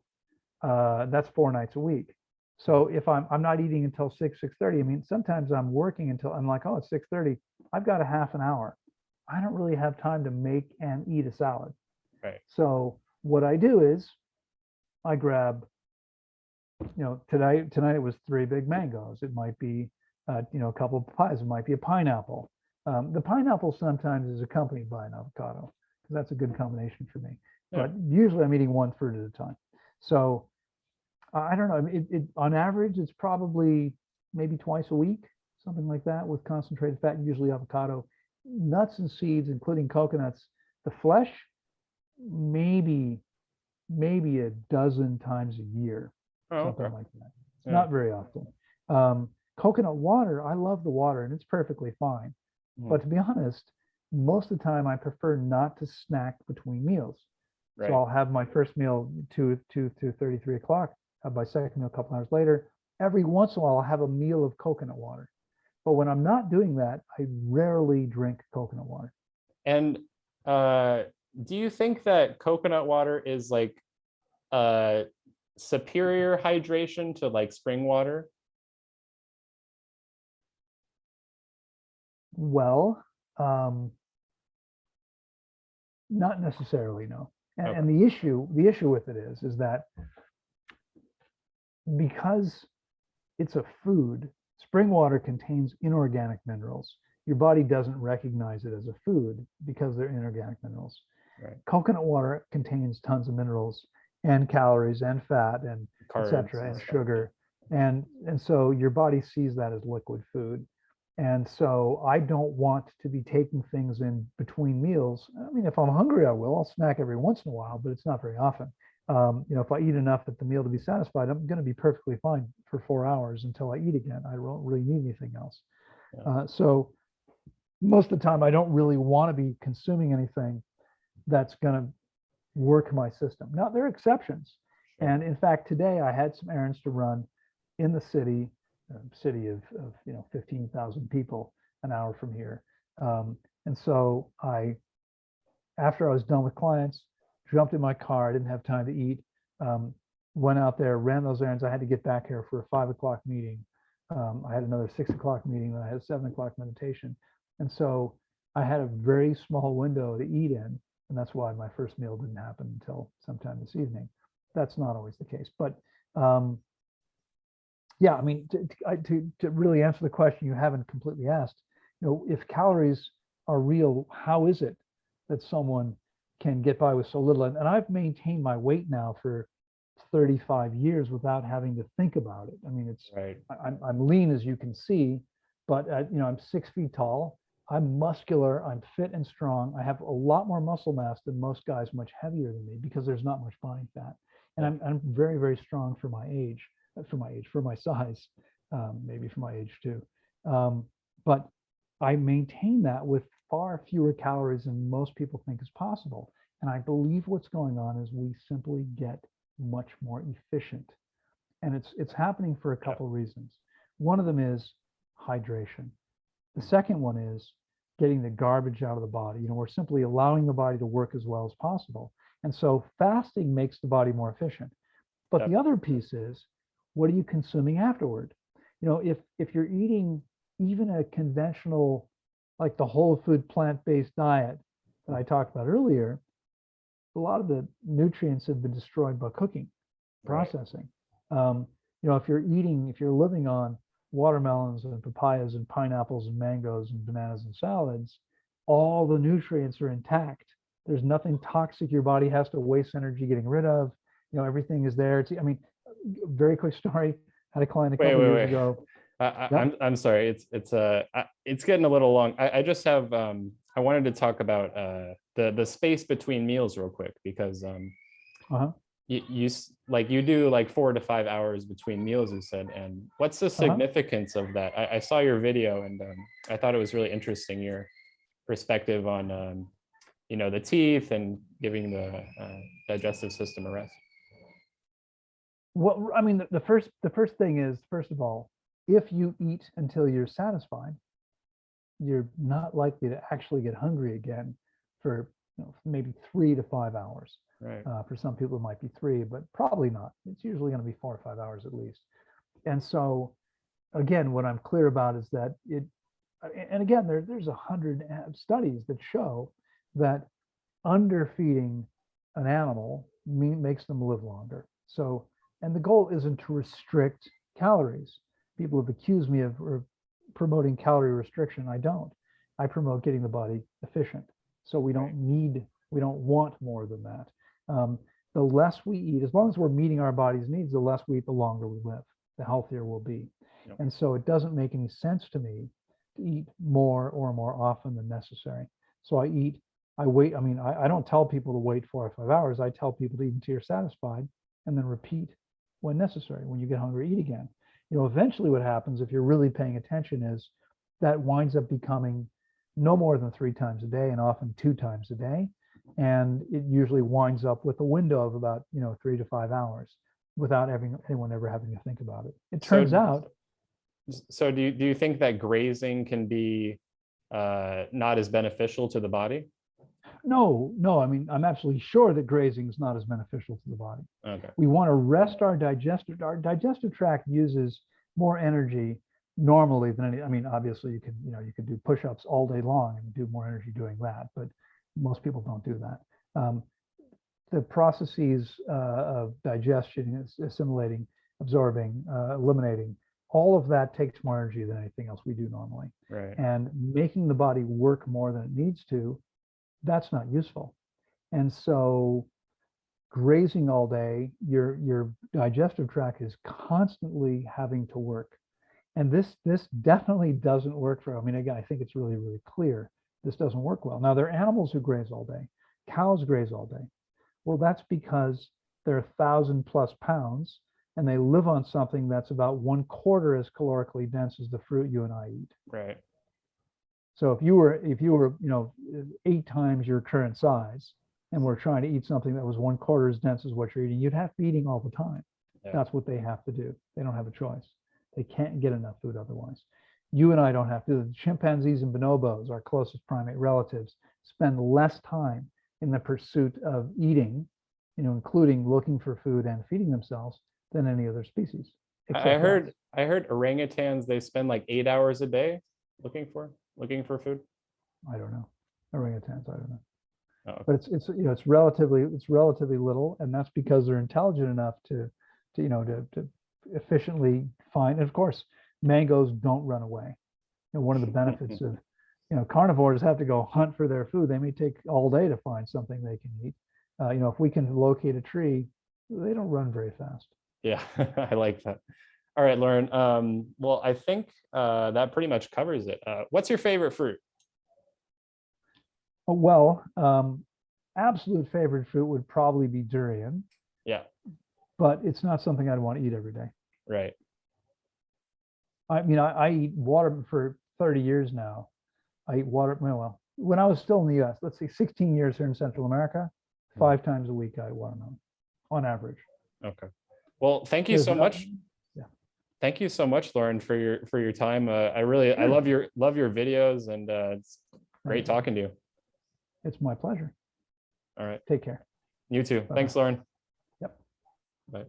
that's 4 nights a week. So if I'm not eating until 6:30, I mean, sometimes I'm working until I'm like, oh, it's 6:30. I've got a half an hour. I don't really have time to make and eat a salad. Right. So what I do is I grab tonight it was 3 big mangoes. It might be, a couple of pies. It might be a pineapple. The pineapple sometimes is accompanied by an avocado because that's a good combination for me. Yeah. But usually I'm eating one fruit at a time. So I don't know. I mean, on average, it's probably maybe twice a week, something like that, with concentrated fat, usually avocado, nuts and seeds, including coconuts. The flesh, maybe a dozen times a year, Oh, something okay. like that. It's Yeah. not very often. Coconut water, I love the water and it's perfectly fine. Mhm. But to be honest, most of the time I prefer not to snack between meals. Right. So I'll have my first meal 2:33 o'clock, have my second meal a couple hours later. Every once in a while, I'll have a meal of coconut water. But when I'm not doing that, I rarely drink coconut water. And do you think that coconut water is like superior hydration to like spring water? Well, not necessarily, no. And, Okay. and the issue with it is that because it's a food, spring water contains inorganic minerals. Your body doesn't recognize it as a food because they're inorganic minerals. Right. Coconut water contains tons of minerals and calories and fat and Carbs etc. and and stuff. sugar. And so your body sees that as liquid food. And so I don't want to be taking things in between meals. I mean, if I'm hungry, I will. I'll snack every once in a while, but it's not very often. If I eat enough at the meal to be satisfied, I'm going to be perfectly fine for 4 hours until I eat again. I don't really need anything else. Yeah. So most of the time, I don't really want to be consuming anything that's going to work my system. Now, there are exceptions. Sure. And in fact, today I had some errands to run in the city of 15,000 people an hour from here. And so after I was done with clients, jumped in my car. I didn't have time to eat. Went out there, ran those errands. I had to get back here for a 5 o'clock meeting. I had another 6 o'clock meeting. Then I had a 7 o'clock meditation. And so I had a very small window to eat in. And that's why my first meal didn't happen until sometime this evening. That's not always the case. But yeah, I mean, to really answer the question you haven't completely asked, if calories are real, how is it that someone can get by with so little? And I've maintained my weight now for 35 years without having to think about it. I mean, Right. I'm lean, as you can see, but I'm 6 feet tall. I'm muscular. I'm fit and strong. I have a lot more muscle mass than most guys, much heavier than me, because there's not much body fat. And I'm very, very strong for my age, for my size, maybe for my age too. But I maintain that with far fewer calories than most people think is possible. And I believe what's going on is we simply get much more efficient. And it's happening for a couple reasons. One of them is hydration. The second one is getting the garbage out of the body. We're simply allowing the body to work as well as possible. And so fasting makes the body more efficient. But Yep. the other piece is, what are you consuming afterward? If you're eating even a conventional, like the whole food plant-based diet that I talked about earlier, a lot of the nutrients have been destroyed by cooking, Right. processing. If you're living on watermelons and papayas and pineapples and mangoes and bananas and salads, all the nutrients are intact. There's nothing toxic your body has to waste energy getting rid of. Everything is there. Very quick story. Had a client a couple years ago. I'm sorry. It's getting a little long. I just have I wanted to talk about the space between meals real quick, because you do like 4 to 5 hours between meals, you said. And what's the significance of that? I saw your video, and I thought it was really interesting, your perspective on the teeth and giving the digestive system a rest. Well, I mean, the first thing is, first of all, if you eat until you're satisfied, you're not likely to actually get hungry again for maybe 3 to 5 hours. Right. For some people, it might be 3, but probably not. It's usually going to be 4 or 5 hours at least. And so, again, what I'm clear about is that and again, there's 100 studies that show that underfeeding an animal makes them live longer. So And the goal isn't to restrict calories. People have accused me of promoting calorie restriction. I don't. I promote getting the body efficient. So we don't want more than that. The less we eat, as long as we're meeting our body's needs, the less we eat, the longer we live, the healthier we'll be. Yep. And so it doesn't make any sense to me to eat more or more often than necessary. So I wait. I mean, I don't tell people to wait 4 or 5 hours. I tell people to eat until you're satisfied and then repeat when necessary. When you get hungry, eat again. Eventually what happens if you're really paying attention is that winds up becoming no more than 3 times a day and often 2 times a day. And it usually winds up with a window of about, 3 to 5 hours without anyone ever having to think about it. It turns out. So do you think that grazing can be not as beneficial to the body? No, I mean, I'm absolutely sure that grazing is not as beneficial to the body. Okay. We want to rest our digestive tract uses more energy normally than any. I mean, obviously you can do push-ups all day long and do more energy doing that, but most people don't do that. The processes of digestion, assimilating, absorbing, eliminating, all of that takes more energy than anything else we do normally. Right. And making the body work more than it needs to, that's not useful. And so grazing all day, your digestive tract is constantly having to work. And this definitely doesn't work for, I mean, again, I think it's really, really clear this doesn't work well. Now, there are animals who graze all day. Cows graze all day. Well, that's because they're 1,000+ pounds and they live on something that's about 1/4 as calorically dense as the fruit you and I eat. Right. So if you were 8 times your current size and we're trying to eat something that was 1/4 as dense as what you're eating, you'd have to be eating all the time. Yeah. That's what they have to do. They don't have a choice. They can't get enough food otherwise. You and I don't have to. The chimpanzees and bonobos, our closest primate relatives, spend less time in the pursuit of eating, including looking for food and feeding themselves, than any other species. I heard orangutans, they spend like 8 hours a day looking for food. I don't know. Orangutans, I don't know. Oh, okay. But it's relatively little, and that's because they're intelligent enough to efficiently find. And of course, mangoes don't run away. One of the benefits of carnivores have to go hunt for their food. They may take all day to find something they can eat. If we can locate a tree, they don't run very fast. Yeah, I like that. All right, Loren. Well, I think that pretty much covers it. What's your favorite fruit? Well, absolute favorite fruit would probably be durian. Yeah. But it's not something I'd want to eat every day. Right. I mean, I eat watermelon for 30 years now. I eat watermelon. Well, when I was still in the US, let's see, 16 years here in Central America, 5 times a week I eat watermelon on average. Okay. Well, thank you so much. Yeah. Thank you so much, Loren, for your time. I love your videos, and it's great talking to you. It's my pleasure. All right. Take care. You too. Bye-bye. Thanks, Loren. Yep. Bye.